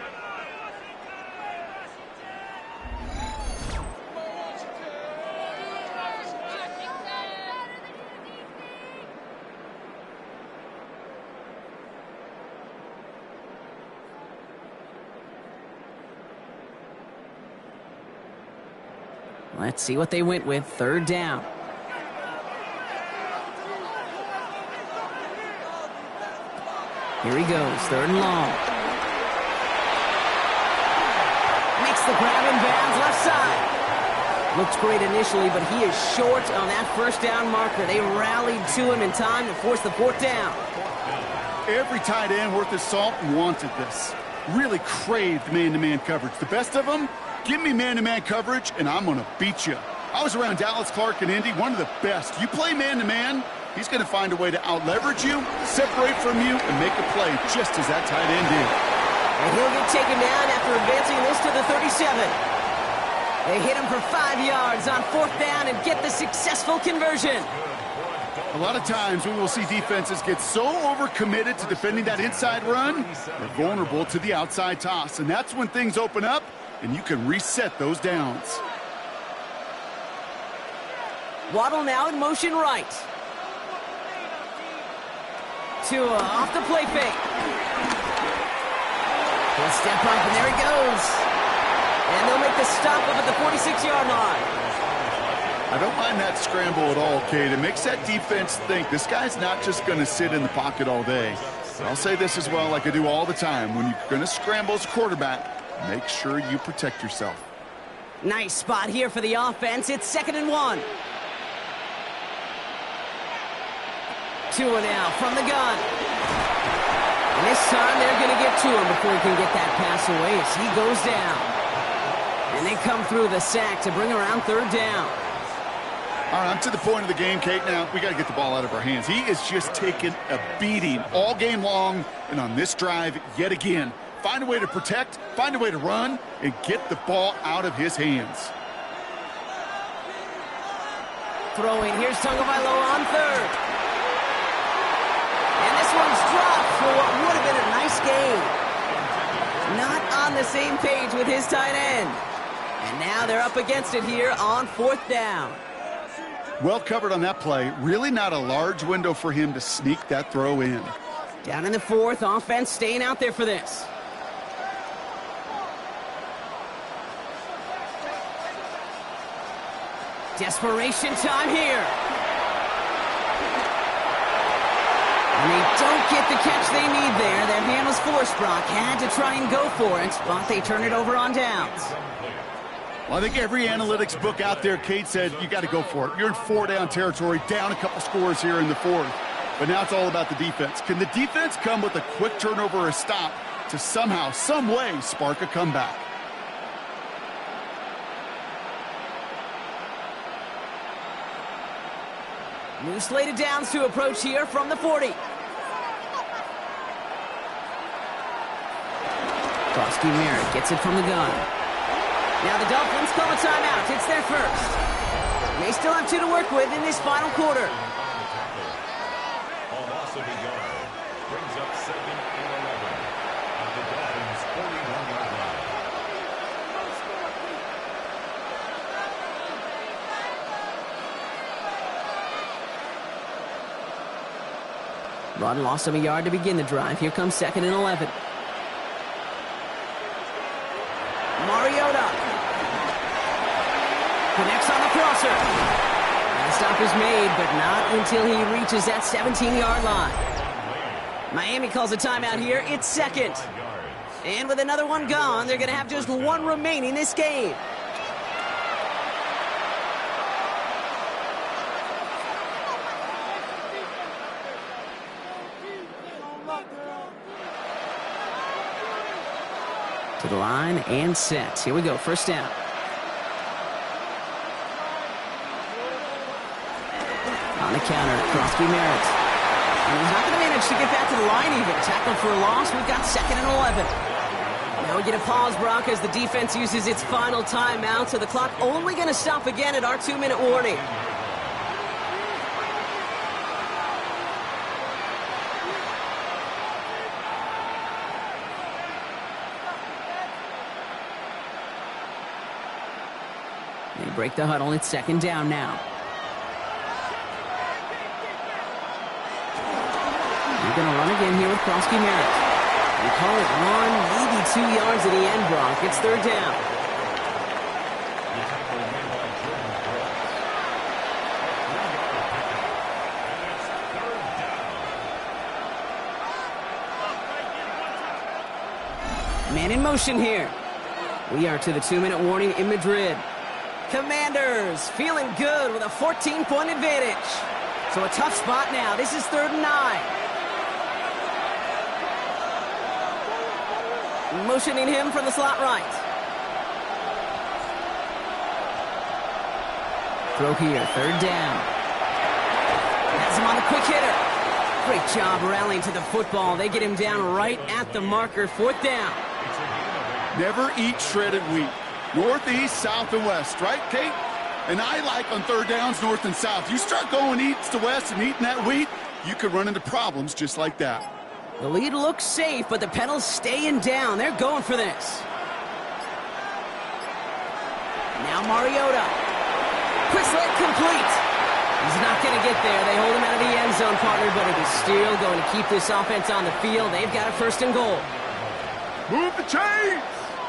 A: Let's see what they went with. Third down. Here he goes. Third and long. Makes the grab and bounds left side. Looks great initially, but he is short on that first down marker. They rallied to him in time to force the fourth down.
B: Every tight end worth his salt wanted this. Really craved man-to-man coverage. The best of them, give me man-to-man coverage, and I'm going to beat you. I was around Dallas Clark and Indy, one of the best. You play man-to-man, he's going to find a way to out-leverage you, separate from you, and make a play just as that tight end did.
A: And he'll get taken down after advancing this to the 37. They hit him for 5 yards on fourth down and get the successful conversion.
B: A lot of times we will see defenses get so overcommitted to defending that inside run, they're vulnerable to the outside toss. And that's when things open up and you can reset those downs.
A: Waddle now in motion right. Tua off the play fake. He'll step up and there he goes. And they'll make the stop up at the 46-yard line.
B: I don't mind that scramble at all, Kate. It makes that defense think this guy's not just going to sit in the pocket all day. But I'll say this as well, like I do all the time. When you're going to scramble as a quarterback, make sure you protect yourself.
A: Nice spot here for the offense. It's 2nd and 1. Tua now from the gun. And this time they're going to get to him before he can get that pass away as he goes down. And they come through the sack to bring around third down.
B: All right, I'm to the point of the game, Kate. Now, we got to get the ball out of our hands. He is just taking a beating all game long, and on this drive, yet again. Find a way to protect, find a way to run, and get the ball out of his hands.
A: Throwing, here's Tagovailoa on third. And this one's dropped for what would have been a nice game. Not on the same page with his tight end. And now they're up against it here on fourth down.
B: Well covered on that play. Really not a large window for him to sneak that throw in.
A: Down in the fourth, offense staying out there for this. Desperation time here. And they don't get the catch they need there. That man was forced, Brock. Had to try and go for it, but they turn it over on downs.
B: Well, I think every analytics book out there, Kate, said you got to go for it. You're in 4-down territory, down a couple scores here in the fourth. But now it's all about the defense. Can the defense come with a quick turnover or a stop to somehow, some way, spark a comeback?
A: New slated downs to approach here from the 40. Krosky Merritt gets it from the gun. Now the Dolphins call a timeout. It's their first. They still have 2 to work with in this final quarter.
C: A loss of a yard brings up 2nd and 11 at the Dolphins' 41-yard line.
A: Run lost of a yard to begin the drive. Here comes 2nd and 11. Mariota connects on the crosser. And the stop is made, but not until he reaches that 17-yard line. Miami calls a timeout here. It's 2nd. And with another one gone, they're going to have just 1 remaining this game. To the line and set. Here we go. First down. On the counter, Krosky Merritt. And he's not going to manage to get that to the line even. Tackle for a loss. We've got 2nd and 11. Now we get a pause, Brock, as the defense uses its final timeout. So the clock only going to stop again at our 2-minute warning. They break the huddle. It's 2nd down now. They're going to run again here with Krosky Merritt. We call it 1, maybe 2 yards at the end, Brock. It's 3rd down. Man in motion here. We are to the 2-minute warning in Madrid. Commanders feeling good with a 14-point advantage. So a tough spot now. This is 3rd and 9. Motioning him from the slot right. Throw here, 3rd down. Has him on the quick hitter. Great job rallying to the football. They get him down right at the marker, 4th down.
B: Never eat shredded wheat. North, east, south, and west, right, Kate? And I like on 3rd downs, north and south. You start going east to west and eating that wheat, you could run into problems just like that.
A: The lead looks safe, but the Pedals staying down. They're going for this. Now Mariota. Quizlet complete. He's not going to get there. They hold him out of the end zone, partner, but it is still going to keep this offense on the field. They've got a 1st and goal.
B: Move the chains.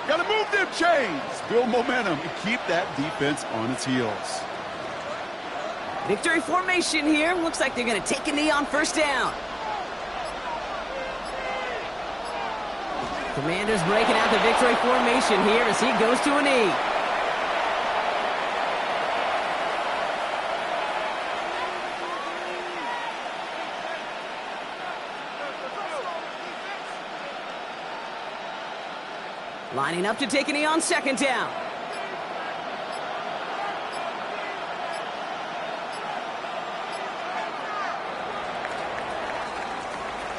B: Got to move them chains. Build momentum and keep that defense on its heels.
A: Victory formation here. Looks like they're going to take a knee on 1st down. Commanders breaking out the victory formation here as he goes to a knee. Lining up to take a knee on 2nd down.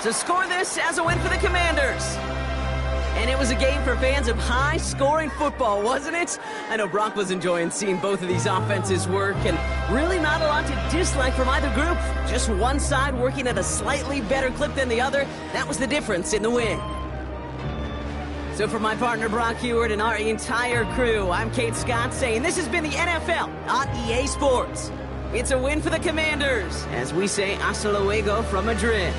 A: To score this as a win for the Commanders. And it was a game for fans of high-scoring football, wasn't it? I know Brock was enjoying seeing both of these offenses work, and really not a lot to dislike from either group. Just one side working at a slightly better clip than the other. That was the difference in the win. So for my partner Brock Heward and our entire crew, I'm Kate Scott saying this has been the NFL on EA Sports. It's a win for the Commanders, as we say hasta luego from Madrid.